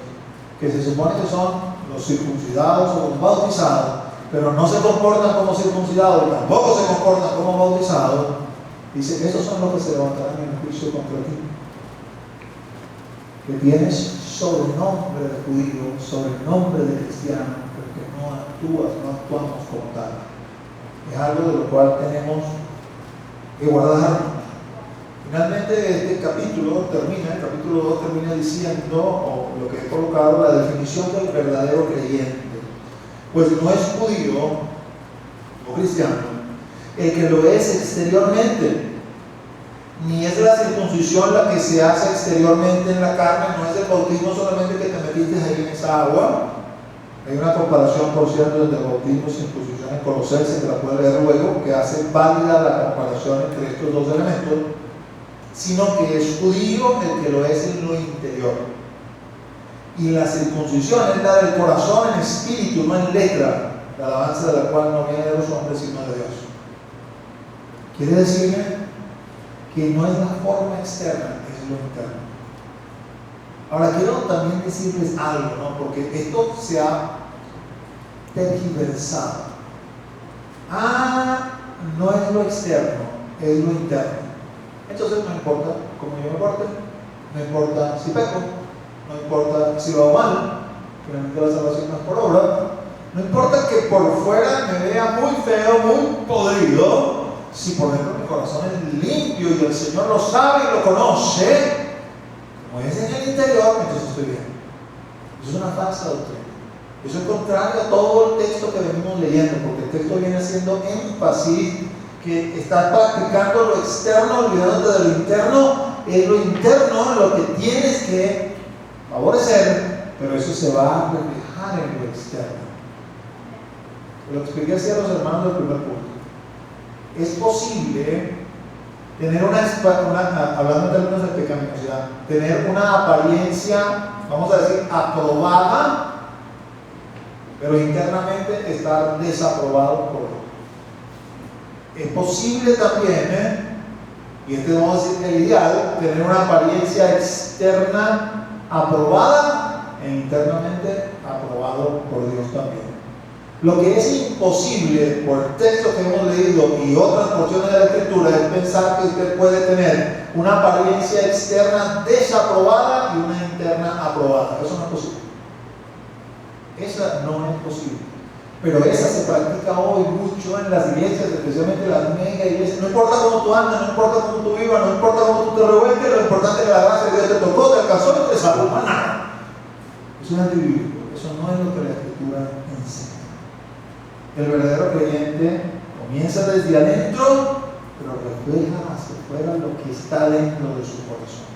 que se supone que son los circuncidados o los bautizados, pero no se comportan como circuncidados y tampoco se comportan como bautizados. Dice que esos son los que se levantarán en el juicio contra ti, que tienes sobrenombre de judío, sobrenombre de cristiano, porque no actuamos como tal. Es algo de lo cual tenemos que guardarnos. Finalmente este capítulo termina, el capítulo 2 termina diciendo, o lo que he colocado, la definición del verdadero creyente. Pues no es judío o cristiano el que lo es exteriormente, ni es la circuncisión la que se hace exteriormente en la carne, no es el bautismo solamente que te metiste ahí en esa agua. Hay una comparación, por cierto, entre bautismo y circuncisión en Colosenses, que la puede leer luego, que hace válida la comparación entre estos dos elementos, sino que es judío el que lo es en lo interior. Y la circuncisión es la del corazón en espíritu, no en letra, la alabanza de la cual no viene de los hombres, sino de Dios. Quiere decir que no es la forma externa, es lo interno. Ahora quiero también decirles algo, ¿no? Porque esto se ha tergiversado. No es lo externo, es lo interno. Entonces no importa cómo yo me porte, no importa si peco, no importa si lo hago mal, finalmente la salvación no es por obra, no importa que por fuera me vea muy feo, muy podrido. Si por ejemplo mi corazón es limpio y el Señor lo sabe y lo conoce, como es en el interior, entonces estoy bien. Eso es una falsa doctrina. Eso es contrario a todo el texto que venimos leyendo, porque el texto viene haciendo énfasis que estás practicando lo externo, olvidándote de lo interno. Es lo interno lo que tienes que favorecer, pero eso se va a reflejar en lo externo. Lo expliqué así a los hermanos del primer punto. Es posible tener hablando en términos de pecaminosidad, tener una apariencia, vamos a decir, aprobada, pero internamente estar desaprobado por Dios. Es posible también, y este vamos a decir que es ideal, tener una apariencia externa aprobada e internamente aprobado por Dios también. Lo que es imposible por el texto que hemos leído y otras porciones de la Escritura es pensar que usted puede tener una apariencia externa desaprobada y una interna aprobada. Eso no es posible. Esa no es posible. Pero esa se practica hoy mucho en las iglesias, especialmente las mega iglesias. No importa cómo tú andas, no importa cómo tú vivas, no importa cómo tú te revuelques, lo importante es que la gracia de Dios te tocó, te alcanzó y te salvó. Nada. Es un antibíblico. Eso no es lo que la Escritura enseña. El verdadero creyente comienza desde adentro, pero refleja hacia afuera lo que está dentro de su corazón.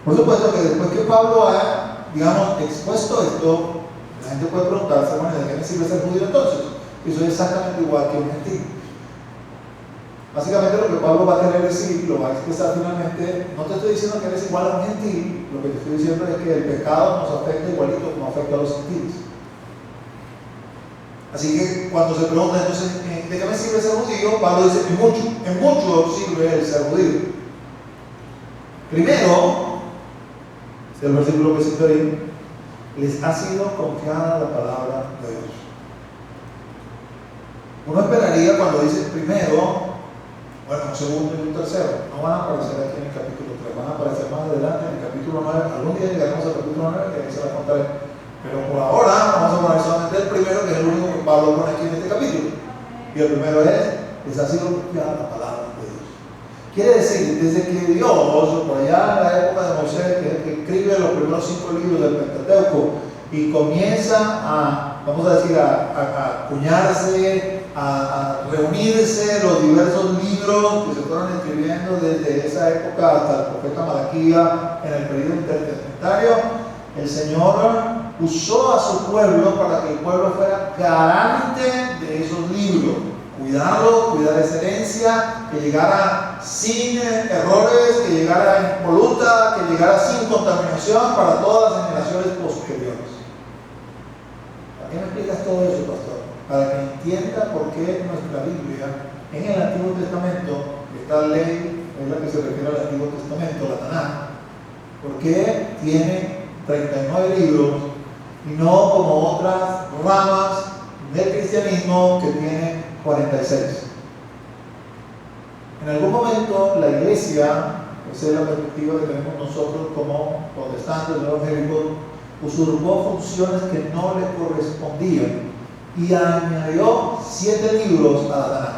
Por supuesto que después que Pablo ha, digamos, expuesto esto, la gente puede preguntarse, bueno, ¿de qué me sirve ser judío entonces? Y soy exactamente igual que un gentil. Básicamente lo que Pablo va a querer decir, lo va a expresar finalmente, no te estoy diciendo que eres igual a un gentil, lo que te estoy diciendo es que el pecado nos afecta igualito como afecta a los gentiles. Así que cuando se pregunta entonces, ¿de qué me sirve ser judío? Pablo dice, en mucho sirve el ser judío. Primero, el versículo que cito ahí, les ha sido confiada la palabra de Dios. Uno esperaría cuando dice primero, bueno, un segundo y un tercero, no van a aparecer aquí en el capítulo 3, van a aparecer más adelante en el capítulo 9, algún día llegaremos al capítulo 9 que ahí se la contaré, pero por ahora vamos a poner solamente el primero, que es el único que Pablo pone aquí en este capítulo, y el primero es, les ha sido confiada la palabra de Dios. Quiere decir, desde que Dios, por allá en la época de Moisés, que escribe los primeros 5 libros del Pentateuco, y comienza a, vamos a decir, a acuñarse, a reunirse los diversos libros que se fueron escribiendo desde esa época hasta el profeta Malaquía en el periodo intertestamentario, el Señor usó a su pueblo para que el pueblo fuera garante de esos libros, cuidarlo, cuidar esa herencia, que llegara sin errores, que llegara impoluta, que llegara sin contaminación para todas las generaciones posteriores. ¿Para qué me explicas todo eso, pastor? Para que entienda por qué nuestra Biblia, en el Antiguo Testamento, esta ley es la que se refiere al Antiguo Testamento, la Tanaj, ¿por qué tiene 39 libros y no como otras ramas del cristianismo que tiene 46? En algún momento la iglesia, esa es la perspectiva que tenemos nosotros como protestantes, evangélicos, usurpó funciones que no le correspondían y añadió 7 libros a la Tanaj.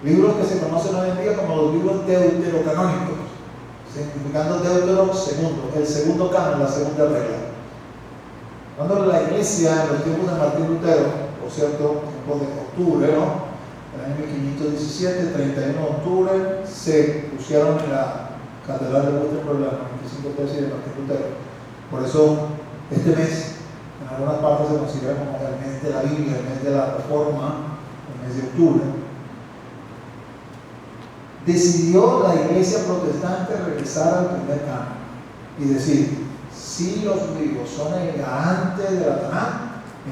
Libros que se conocen hoy en día como los libros deuterocanónicos, significando deutero segundo, el segundo canon, la segunda regla. Cuando la iglesia, en los tiempos de Martín Lutero, por cierto, tiempos de octubre, ¿no? En el año 1517, 31 de octubre, se pusieron en la Catedral de Wittenberg la 95 tesis de Martín Lutero. Por eso, este mes, en algunas partes se considera como el mes de la Biblia, el mes de la Reforma, el mes de octubre. Decidió la iglesia protestante regresar al primer canon y decir, si los judíos son el garante de la Tanaj,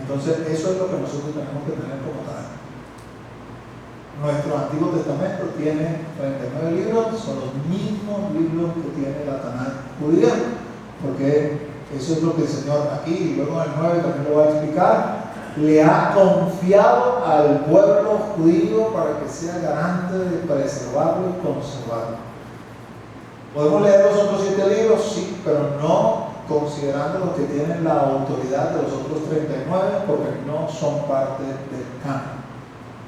entonces eso es lo que nosotros tenemos que tener como Tanaj. Nuestro Antiguo Testamento tiene 39 libros, son los mismos libros que tiene la Tanaj judía, porque eso es lo que el Señor aquí, y luego en el 9 también lo va a explicar, le ha confiado al pueblo judío para que sea garante de preservarlo y conservarlo. ¿Podemos leer los otros 7 libros? Sí, pero no considerando los que tienen la autoridad de los otros 39, porque no son parte del canon.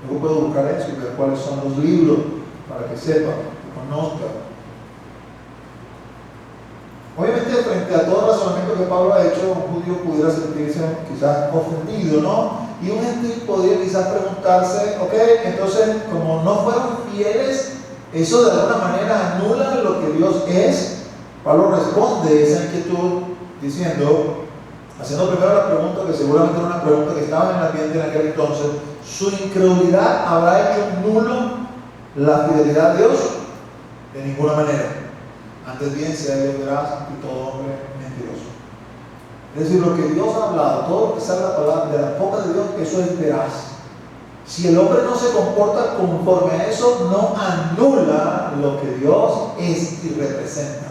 Luego puedo buscar eso y ver cuáles son los libros para que sepan, que conozcan. Obviamente, frente a todo el razonamiento que Pablo ha hecho, un judío pudiera sentirse quizás ofendido, ¿no? Y un gentil podría quizás preguntarse, ok, entonces, como no fueron fieles, ¿eso de alguna manera anula lo que Dios es? Pablo responde esa inquietud diciendo, haciendo primero la pregunta, que seguramente era una pregunta que estaba en el ambiente en aquel entonces, ¿su incredulidad habrá hecho nulo la fidelidad de Dios? De ninguna manera. Antes bien sea Dios veraz y todo hombre mentiroso. Es decir, lo que Dios ha hablado, todo lo que sale de la boca de Dios, eso es veraz. Si el hombre no se comporta conforme a eso, no anula lo que Dios es y representa.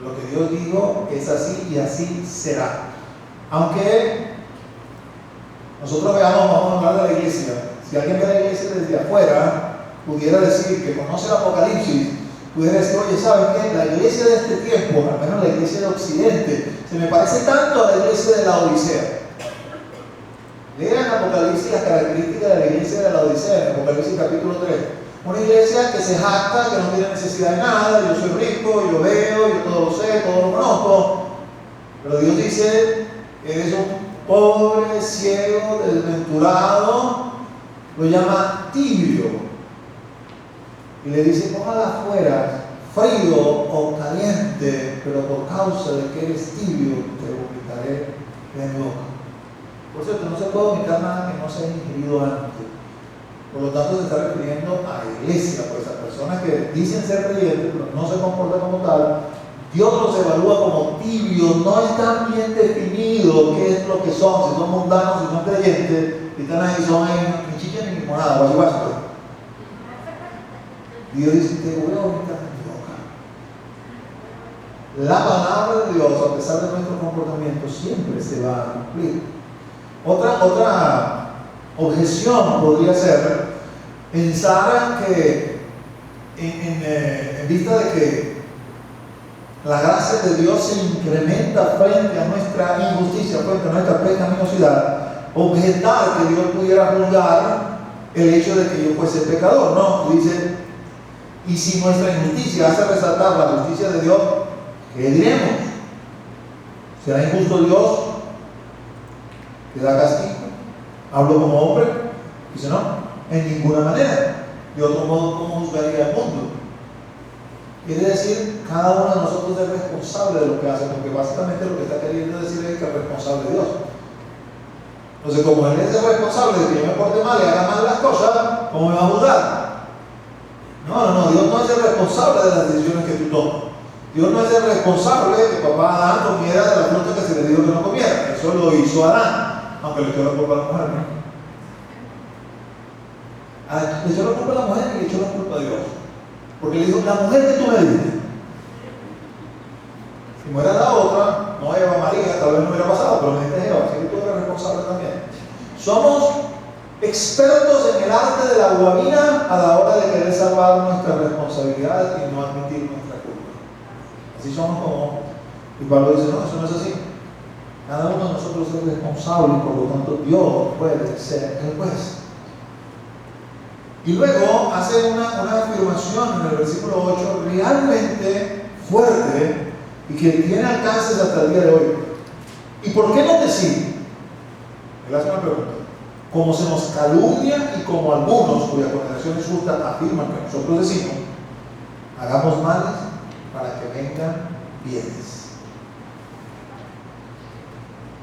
Lo que Dios dijo es así y así será. Aunque nosotros veamos, vamos a hablar de la iglesia. Si alguien ve la iglesia desde afuera, pudiera decir que conoce el Apocalipsis, pudiera decir, oye, ¿saben qué? La iglesia de este tiempo, al menos la iglesia de Occidente, se me parece tanto a la iglesia de la Odisea. Lean Apocalipsis las características de la iglesia de la Odisea, en Apocalipsis capítulo 3. Una iglesia que se jacta, que no tiene necesidad de nada, yo soy rico, yo veo, yo todo lo sé, todo lo conozco. Pero Dios dice, eres un pobre, ciego, desventurado, lo llama tibio. Y le dice, ojalá fueras frío o caliente, pero por causa de que eres tibio, te vomitaré de mi boca. Por cierto, no se puede vomitar nada que no se haya ingerido antes. Por lo tanto, se está refiriendo a la iglesia, pues a personas que dicen ser creyentes, pero no se comportan como tal. Dios los evalúa como tibios, no están bien definidos qué es lo que son, si son mundanos, si son creyentes, y están ahí, son ahí, ni chicha ni limonada, guachihuasco. Dios dice, te voy a vomitar en mi boca. La palabra de Dios, a pesar de nuestro comportamiento, siempre se va a cumplir. Otra objeción podría ser pensar que en vista de que la gracia de Dios se incrementa frente a nuestra injusticia, frente a nuestra pecaminosidad, objetar que Dios pudiera juzgar el hecho de que yo fuese pecador. No, dice, y si nuestra injusticia hace resaltar la justicia de Dios, ¿qué diremos? ¿Será injusto Dios que da castigo? ¿Hablo como hombre? Dice, no, en ninguna manera. De otro modo, ¿cómo juzgaría el mundo? Quiere decir, cada uno de nosotros es responsable de lo que hace, porque básicamente lo que está queriendo decir es que es responsable de Dios. Entonces, como Él es el responsable de que yo me porte mal y haga mal las cosas, ¿cómo me va a juzgar? No, Dios no es el responsable de las decisiones que tú tomas. Dios no es el responsable de que papá Adán comiera de la fruta que se le dijo que no comiera. Eso lo hizo Adán, aunque le echó la culpa a la mujer, ¿no? Le echó la culpa a la mujer y le echó la culpa a Dios. Porque le dijo, la mujer que tú me diste. Si muera la otra, no Eva María, tal vez no hubiera pasado, pero me diste Eva, así que tú eres responsable también. Somos expertos en el arte de la guabina a la hora de querer salvar nuestra responsabilidad y no admitir nuestra culpa. Así somos como, y Pablo dice, no, eso no es así. Cada uno de nosotros es responsable y por lo tanto Dios puede ser el juez. Y luego hace una afirmación en el versículo 8 realmente fuerte y que tiene alcances hasta el día de hoy. ¿Y por qué no decir? Él hace una pregunta. Como se nos calumnia y como algunos cuya condenación es justa afirman que nosotros decimos, hagamos males para que vengan bienes.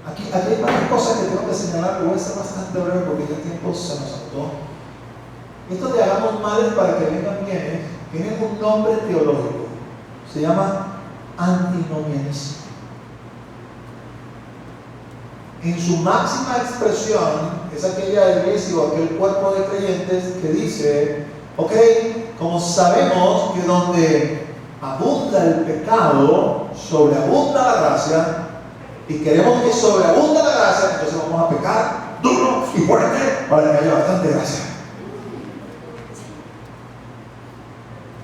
Aquí hay varias cosas que tengo que señalar, voy a ser bastante breve porque ya el tiempo se nos agotó. Esto de hagamos males para que vengan bienes tiene un nombre teológico, se llama antinomianismo. En su máxima expresión es aquella iglesia o aquel cuerpo de creyentes que dice, ok, como sabemos que donde abunda el pecado, sobreabunda la gracia, y queremos que sobreabunda la gracia, entonces vamos a pecar duro y fuerte para que haya bastante gracia.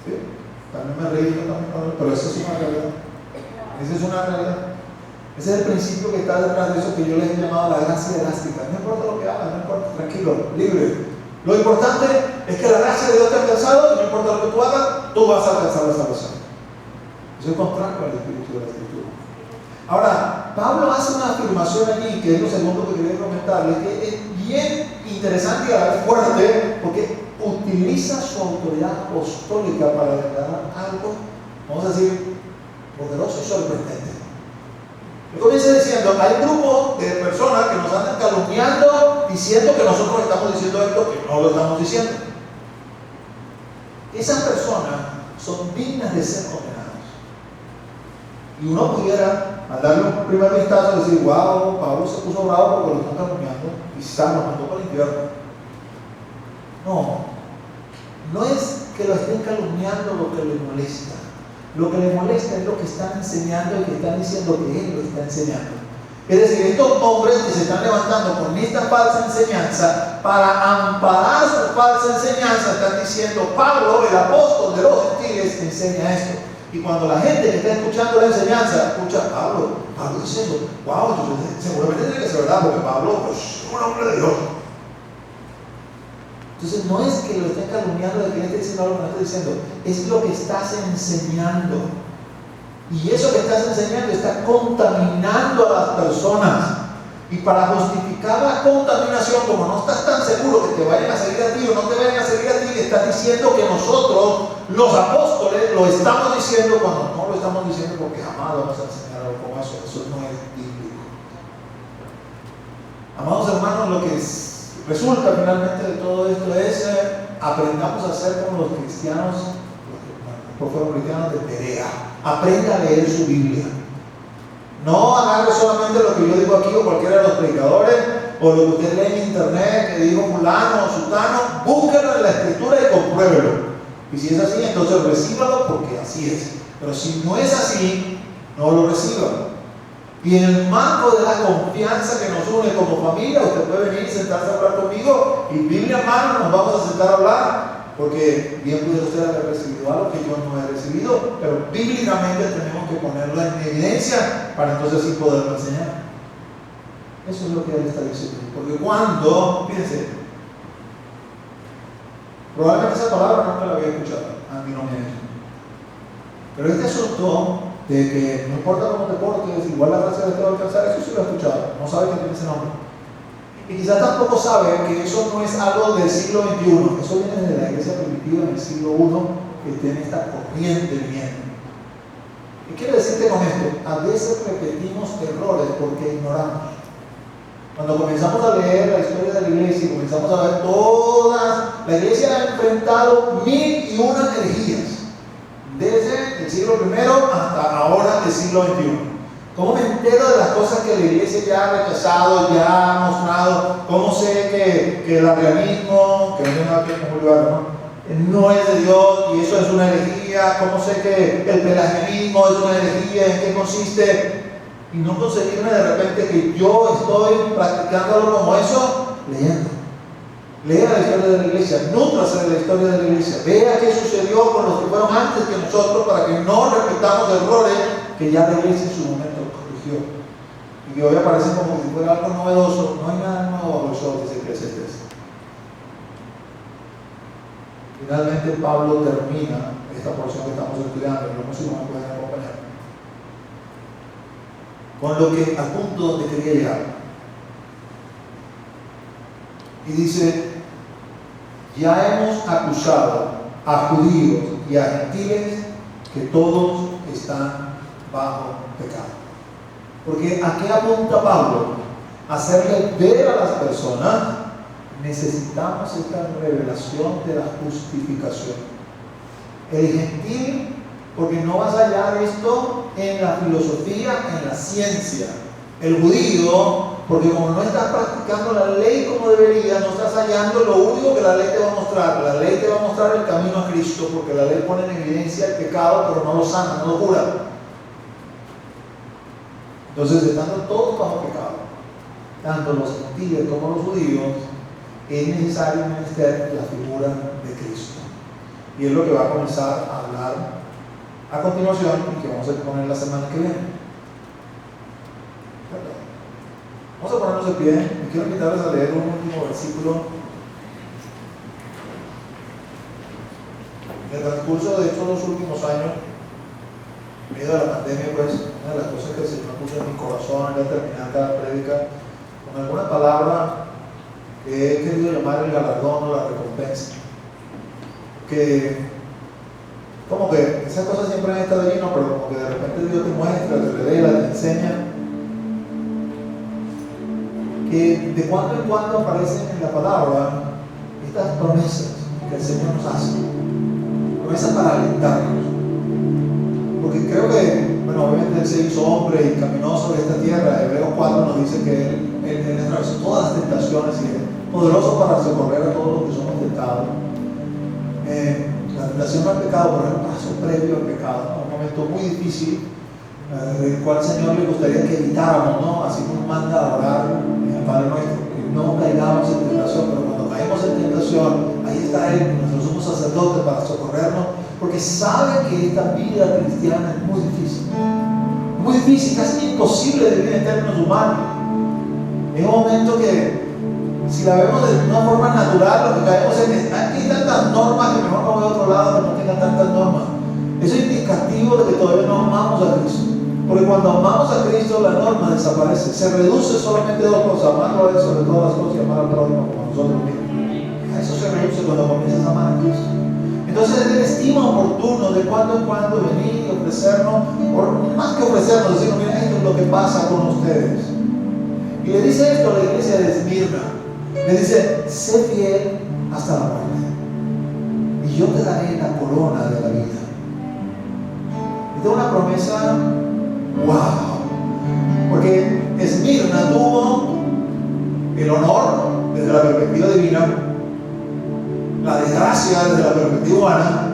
¿Sí? También me reí yo también, pero eso es una realidad. Esa es una realidad. Ese es el principio que está detrás de eso que yo les he llamado la gracia elástica. No importa lo que hagas, no importa, tranquilo, libre. Lo importante es que la gracia de Dios te ha alcanzado y no importa lo que tú hagas, tú vas a alcanzar la salvación. Eso es contrario al espíritu de la Escritura. Ahora, Pablo hace una afirmación aquí, que es lo segundo que quería comentarles, que es bien interesante y a la vez fuerte, porque utiliza su autoridad apostólica para declarar algo, vamos a decir, poderoso y sorprendente. Él comienza diciendo, hay un grupo de personas que nos andan calumniando, diciendo que nosotros estamos diciendo esto, que no lo estamos diciendo. Esas personas son dignas de ser condenadas. Y uno pudiera mandarle un primer vistazo y decir, wow, Pablo se puso bravo porque lo están calumniando, quizás nos mandó para el infierno. No es que lo estén calumniando lo que le molesta. Lo que le molesta es lo que están enseñando y que están diciendo que él lo está enseñando. Es decir, estos hombres que se están levantando con esta falsa enseñanza, para amparar su falsa enseñanza, están diciendo, Pablo, el apóstol de los gentiles, enseña esto. Y cuando la gente que está escuchando la enseñanza, escucha a Pablo diciendo, wow, seguramente tiene que ser verdad, porque Pablo es un hombre de Dios. Entonces no es que lo estén calumniando de que él esté diciendo algo que no esté diciendo, es lo que estás enseñando. Y eso que estás enseñando está contaminando a las personas. Y para justificar la contaminación, como no estás tan seguro que te vayan a seguir a ti o no te vayan a seguir a ti, estás diciendo que nosotros, los apóstoles, lo estamos diciendo cuando no lo estamos diciendo, porque jamás vamos a enseñar algo como eso. Eso no es bíblico. Amados hermanos, lo que resulta finalmente de todo esto es aprendamos a ser como los cristianos, los fueron cristianos de Berea. Aprenda a leer su Biblia. No agarre solamente lo que yo digo aquí o cualquiera de los predicadores o lo que usted lee en internet que dijo fulano o sutano. Búsquelo en la escritura y compruébelo. Y si es así, entonces recíbalo porque así es. Pero si no es así, no lo reciba. Y en el marco de la confianza que nos une como familia, usted puede venir y sentarse a hablar conmigo y Biblia en mano nos vamos a sentar a hablar. Porque bien puede usted haber recibido algo que yo no he recibido, pero bíblicamente tenemos que ponerlo en evidencia para entonces sí poderlo enseñar. Eso es lo que él está diciendo. Porque cuando, fíjense, probablemente esa palabra nunca la había escuchado, a mí no me dicho. Pero este asunto de que no importa cómo te portes, igual la gracia de Dios te va a alcanzar, eso sí lo he escuchado. No sabe que tiene ese nombre. Y quizás tampoco sabe que eso no es algo del siglo XXI, eso viene de la iglesia primitiva en el siglo I, que tiene esta corriente viniendo. ¿Qué quiere decirte con esto? A veces repetimos errores porque ignoramos. Cuando comenzamos a leer la historia de la iglesia y comenzamos a ver todas, la iglesia ha enfrentado 1001 herejías, desde el siglo I hasta ahora el siglo XXI. ¿Cómo me entero de las cosas que la iglesia ya ha rechazado, ya ha mostrado? ¿Cómo sé que el arrianismo, que no tiene nada que ver con Julio, no es de Dios y eso es una herejía? ¿Cómo sé que el pelagianismo es una herejía? ¿En qué consiste? Y no conseguirme de repente que yo estoy practicando algo como eso, leyendo. Lea la historia de la iglesia, nútrase de la historia de la iglesia, vea qué sucedió con los que fueron antes que nosotros para que no repitamos errores que ya la iglesia en su momento corrigió. Y que hoy aparecen como si fuera algo novedoso. No hay nada nuevo bajo el sol, dice Eclesiastés. Finalmente Pablo termina esta porción que estamos estudiando, y los músicos me pueden acompañar, con lo que al punto donde quería llegar. Y dice: ya hemos acusado a judíos y a gentiles que todos están bajo pecado. Porque ¿a qué apunta Pablo? Hacerle ver a las personas: necesitamos esta revelación de la justificación. El gentil, porque no vas a hallar esto en la filosofía, en la ciencia. El judío, porque como no estás practicando la ley como debería, no estás hallando lo único que la ley te va a mostrar. La ley te va a mostrar el camino a Cristo, porque la ley pone en evidencia el pecado, pero no lo sana, no lo cura. Entonces, estando todos bajo pecado, tanto los gentiles como los judíos, es necesario menester la figura de Cristo. Y es lo que va a comenzar a hablar a continuación y que vamos a exponer la semana que viene. Vamos a ponernos de pie. Me quiero invitarles a leer un último versículo. En el transcurso de estos 2 últimos años, en medio de la pandemia, pues, una de las cosas que el Señor puso en mi corazón era terminar cada prédica con alguna palabra que he querido llamar el galardón o la recompensa. Que, como que esas cosas siempre han estado allí, ¿no? Pero como que de repente Dios te muestra, te revela, te enseña. Que de cuando en cuando aparecen en la palabra estas promesas que el Señor nos hace, promesas para alentarnos, porque creo que, bueno, obviamente Él se hizo hombre y caminó sobre esta tierra. Hebreos 4 nos dice que Él atravesó todas las tentaciones y es poderoso para socorrer a todos los que somos tentados. La tentación no es pecado, pero es un paso previo al pecado, un momento muy difícil, el cual el Señor le gustaría que evitáramos, ¿no? Así como manda a orar el Padre Nuestro, que no caigamos en tentación. Pero cuando caemos en tentación, ahí está Él, nuestro sumo sacerdote, para socorrernos, porque sabe que esta vida cristiana es muy difícil, casi imposible de vivir en términos humanos. Es un momento que, si la vemos de una forma natural, lo que caemos en hay tantas normas que mejor no voy a otro lado que no tengan tantas normas. Eso es indicativo de que todavía no amamos a Cristo. Porque cuando amamos a Cristo, la norma desaparece. Se reduce solamente a dos cosas: amarlo a Él sobre todas las cosas y amar al prójimo como a nosotros mismos. A eso se reduce cuando comienzas a amar a Cristo. Entonces Él estima oportuno de cuando en cuando venir y ofrecernos, o más que ofrecernos, decirnos: mira, esto es lo que pasa con ustedes. Y le dice esto a la iglesia de Esmirna. Le dice: sé fiel hasta la muerte, y yo te daré la corona de la vida. Y tengo una promesa, wow, porque Esmirna tuvo el honor desde la perspectiva divina, la desgracia desde la perspectiva humana,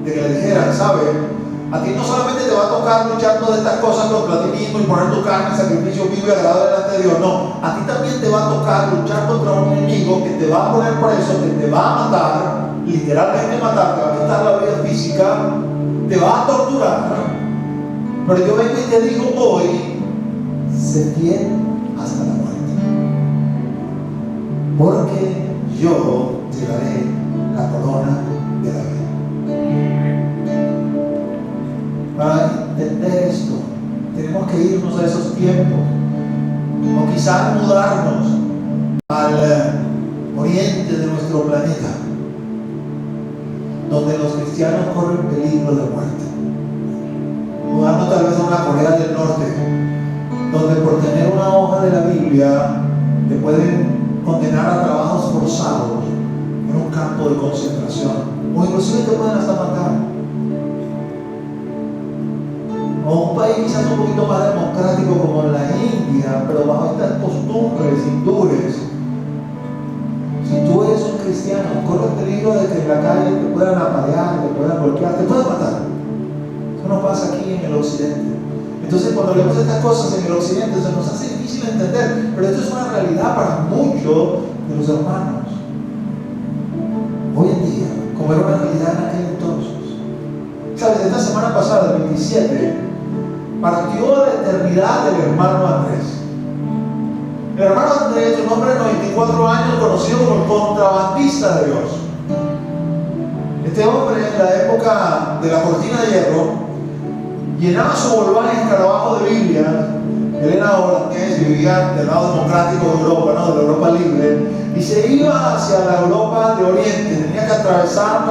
de que le dijeran: ¿sabe? A ti no solamente te va a tocar luchar todas estas cosas contra ti mismo y poner tu carne en sacrificio vivo y agradable delante de Dios. No, a ti también te va a tocar luchar contra un enemigo que te va a poner preso, que te va a matar, literalmente matar, te va a quitar la vida física, te va a torturar. Pero yo vengo y te digo hoy: sé fiel hasta la muerte, porque yo te daré la corona de la vida. Para entender esto, tenemos que irnos a esos tiempos, o quizás mudarnos al oriente de nuestro planeta, donde los cristianos corren peligro de muerte. Mudarnos tal vez a una Corea del Norte, donde por tener una hoja de la Biblia te pueden condenar a trabajos forzados en un campo de concentración, o inclusive te pueden hasta matar. O un país quizás un poquito más democrático como la India, pero bajo estas costumbres hindúes. Si tú eres un cristiano, corres peligro de que en la calle te puedan apalear, te puedan golpear, te puedan matar. Eso no pasa aquí en el occidente. Entonces, cuando leemos estas cosas en el occidente, se nos hace difícil entender, pero esto es una realidad para muchos de los hermanos hoy en día, como era una realidad en aquel entonces. ¿Sabes? Esta semana pasada, el 27, partió a la eternidad el hermano Andrés. El hermano Andrés, un hombre de 94 años, conocido como el contrabandista de Dios. Este hombre, en la época de la cortina de hierro, llenaba su bolván en escarabajo de Biblia. Él era holandés y vivía del lado democrático de Europa, ¿no? De la Europa libre, y se iba hacia la Europa de Oriente. Tenía que atravesar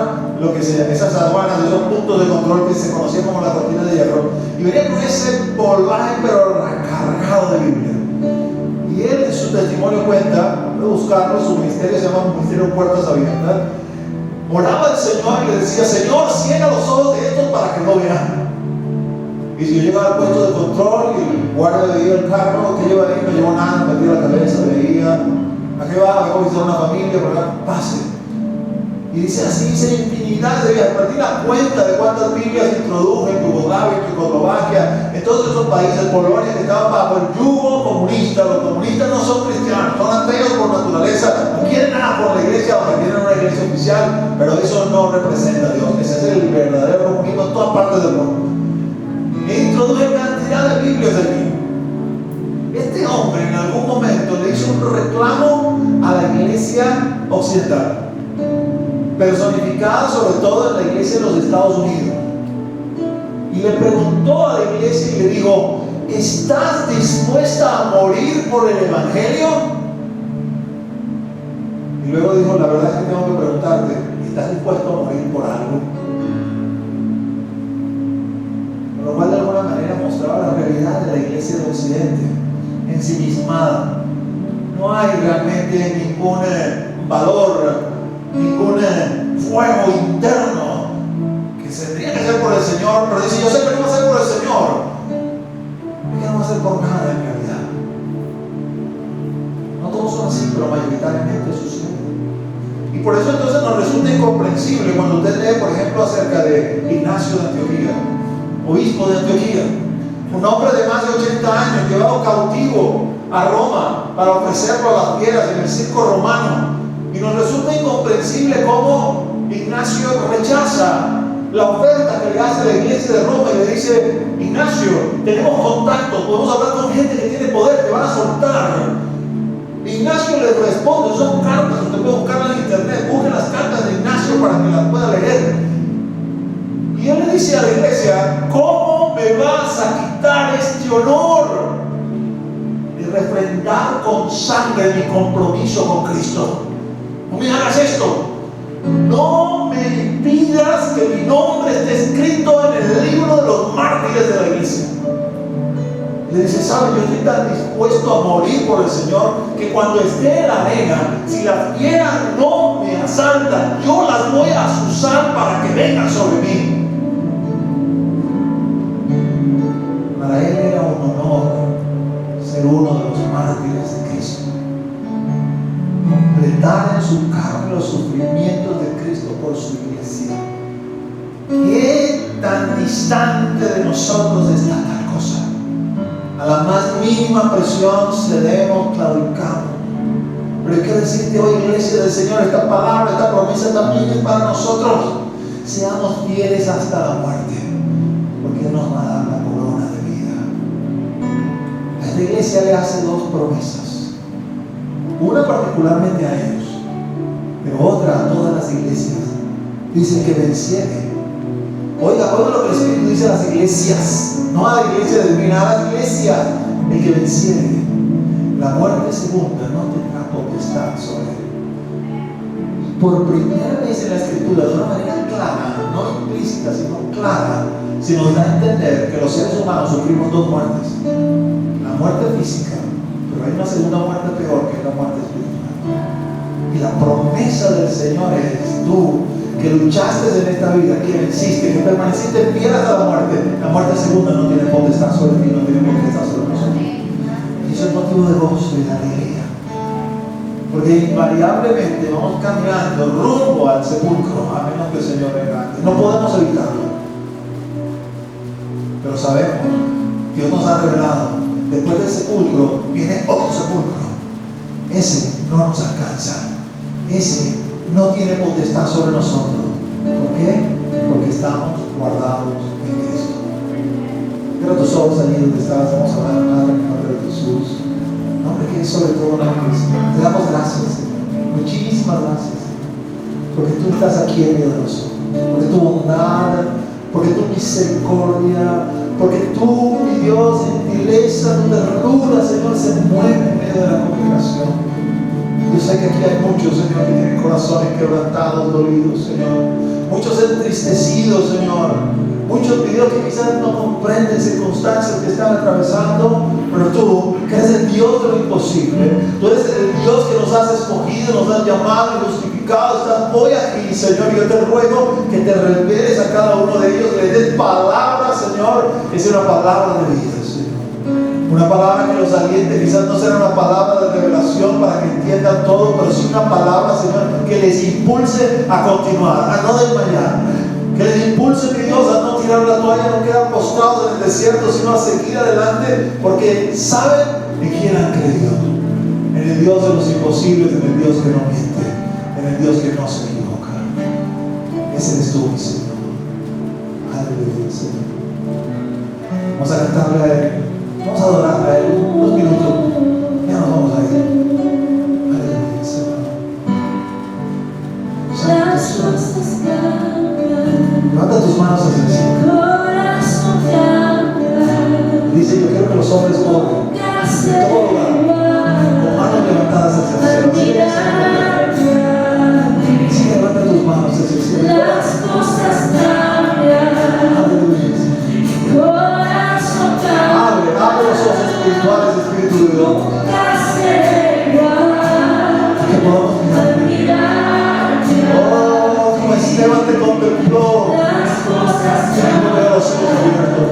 lo que esas aduanas, esos puntos de control que se conocían como la cortina de hierro, y venía con ese bolvaje pero recargado de Biblia. Y él en su testimonio cuenta, puede buscarlo, su ministerio se llama Ministerio Puertas Abiertas. Oraba al Señor y le decía: Señor, ciega los ojos de estos para que no vean. Y si yo llegaba al puesto de control y el guardia veía el carro, ¿qué lleva ahí? No llevó nada, me metía la cabeza, veía: ¿a qué va? Vengo a visitar una familia, por acá, pase. Y dice así, dice infinidad de vidas. Perdí la cuenta de cuántas Biblias introdujo en Yugoslavia, en Checoslovaquia, en todos esos países, Polonia, que estaban bajo el yugo comunista. Los comunistas no son cristianos, son ateos por naturaleza, no quieren nada por la iglesia, aunque tienen una iglesia oficial, pero eso no representa a Dios. Ese es el verdadero comunismo en todas partes del mundo. E introduce cantidad de Biblias allí. Este hombre en algún momento le hizo un reclamo a la iglesia occidental, personificada sobre todo en la iglesia de los Estados Unidos, y le preguntó a la iglesia y le dijo: ¿estás dispuesta a morir por el evangelio? Y luego dijo: la verdad es que tengo que preguntarte, ¿estás dispuesto a morir por algo? Con lo cual de alguna manera mostraba la realidad de la iglesia de Occidente, ensimismada. No hay realmente ningún valor, ningún fuego interno que se tendría que hacer por el Señor, pero dice: yo sé que no va a ser por el Señor, es que no va a ser por nada en realidad. No todos son así, pero mayoritariamente sucede. Y por eso entonces nos resulta incomprensible cuando usted lee, por ejemplo, acerca de Ignacio de Antioquía, obispo de Antioquía, un hombre de más de 80 años, llevado cautivo a Roma para ofrecerlo a las fieras en el circo romano. Y nos resulta incomprensible cómo Ignacio rechaza la oferta que le hace la iglesia de Roma y le dice: Ignacio, tenemos contacto, podemos hablar con gente que tiene poder, te van a soltar. Ignacio le responde, son cartas, usted puede buscarlas en internet, busque las cartas de Ignacio para que las pueda leer. Y él le dice a la iglesia: ¿cómo me vas a quitar esta este honor de refrendar con sangre mi compromiso con Cristo. No me hagas esto. No me impidas que mi nombre esté escrito en el libro de los mártires de la iglesia. Le dice, ¿sabe? Yo estoy tan dispuesto a morir por el Señor que cuando esté en la arena, si las fieras no me asaltan, yo las voy a azuzar para que vengan sobre mí. Para él era un honor ser uno de los mártires de Cristo. Completar en su carne los sufrimientos de Cristo por su iglesia. ¿Qué tan distante de nosotros está tal cosa? A la más mínima presión cedemos, claudicamos. Pero quiero decirte hoy, iglesia del Señor, esta palabra, esta promesa también es para nosotros. Seamos fieles hasta la muerte, porque Él nos va a dar la corona de vida. A esta iglesia le hace dos promesas. Una particularmente a ellos, pero otra a todas las iglesias. Dice que venciere. Oiga lo que el Espíritu dice a las iglesias, no a la iglesia de mí, a las iglesias. El que venciere la muerte segunda no tendrá potestad sobre él. Y por primera vez en la Escritura, de una manera clara, no implícita, sino clara, se nos da a entender que los seres humanos sufrimos dos muertes: la muerte física, pero hay una segunda muerte peor, que es la muerte espiritual. Y la promesa del Señor es: tú que luchaste en esta vida, que venciste, que permaneciste fiel hasta la muerte segunda no tiene potestad sobre ti, no tiene potestad sobre nosotros. Y eso es motivo de gozo y de alegría, porque invariablemente vamos caminando rumbo al sepulcro, a menos que el Señor venga antes. No podemos evitarlo, pero sabemos, Dios nos ha revelado, después del sepulcro viene otro sepulcro. Ese no nos alcanza, ese no tiene potestad sobre nosotros. ¿Por qué? Porque estamos guardados en Cristo. Cierra tus ojos allí donde estabas. Vamos a hablar en el nombre de Jesús. Nombre que es sobre todo nombre. Te damos gracias, Señor. Muchísimas gracias, Señor, porque tú estás aquí en medio de nosotros, porque tu bondad, porque tu misericordia, porque tú, mi Dios, gentileza, tu ternura, Señor, se mueve en medio de la congregación. Yo sé que aquí hay muchos, Señor, que tienen corazones quebrantados, dolidos, Señor. Muchos entristecidos, Señor. Muchos, mi Dios, que quizás no comprenden circunstancias que están atravesando. Pero tú, que eres el Dios de lo imposible. Tú eres el Dios que nos has escogido, nos has llamado y justificado. Estás hoy aquí, Señor. Y yo te ruego que te reveles a cada uno de ellos. Le des palabras, Señor. Que sea una palabra de vida, Señor. Una palabra que los aliente. Quizás no sea una palabra de revelación para que entiendan todo, pero sí una palabra, Señor, que les impulse a continuar, a no desmayar, que les impulse, mi Dios, a no tirar la toalla, no quedar postrados en el desierto, sino a seguir adelante, porque saben en quién han creído: en el Dios de los imposibles, en el Dios que no miente, en el Dios que no se equivoca. Ese eres tú, mi Señor. Aleluya, Señor. Vamos a cantarle a Él. Vamos a adorarle a Él unos minutos. Ya nos vamos a ir. Aleluya, Señor. Santo Señor. Levanta tus manos hacia el cielo. Dice: yo quiero que los hombres corren en todo lugar con manos levantadas hacia el cielo. Sí, levanta tus manos hacia el cielo. Las cosas cambian. Aleluya. Abre los ojos espirituales, Espíritu de Dios. Que podamos mirar. Oh, como Esteban te contempló. Yo veo los ojos abiertos.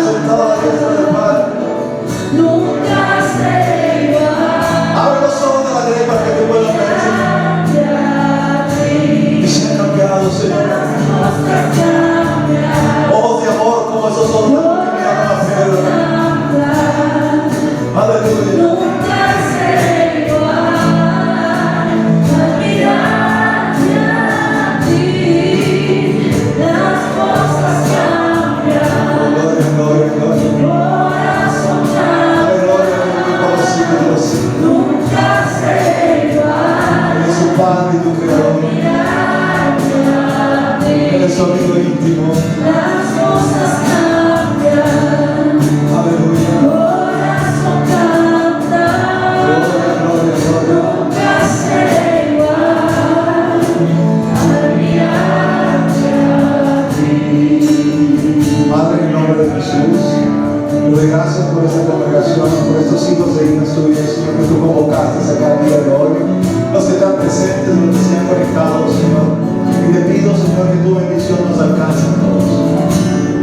Sentado a la diestra del Padre. Abre los ojos de la ley para que te puedan ver. Y se han cambiado, Señor. Ojos de amor como esos ojos que miraron la piedra. Aleluya. Nunca Te doy gracias por esta congregación, por estos hijos e hijas tuyas, Señor, que tú convocaste a sacar el día de hoy. Los que están presentes, los que se han conectado, Señor. Y te pido, Señor, que tu bendición nos alcance a todos.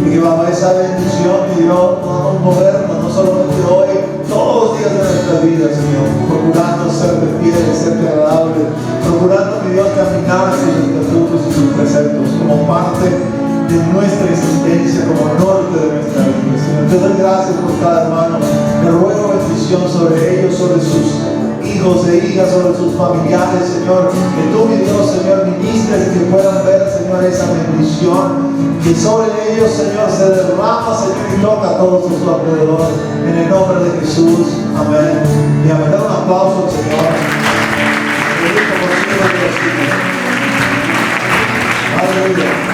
Y que bajo esa bendición, mi Dios, podamos movernos, no solamente hoy, todos los días de nuestra vida, Señor, procurando ser de pie, ser agradable, procurando, mi Dios, caminar en sus estatutos y sus preceptos como parte de nuestra existencia, como norte de nuestra vida, Señor. Te doy gracias por cada hermano. Te ruego bendición sobre ellos, sobre sus hijos e hijas, sobre sus familiares, Señor. Que tú, mi Dios, Señor, ministres y que puedan ver, Señor, esa bendición que sobre ellos, Señor, se derrama, Señor, y toca a todos a su alrededor. En el nombre de Jesús. Amén. Y a dar un aplauso al Señor. Aleluya.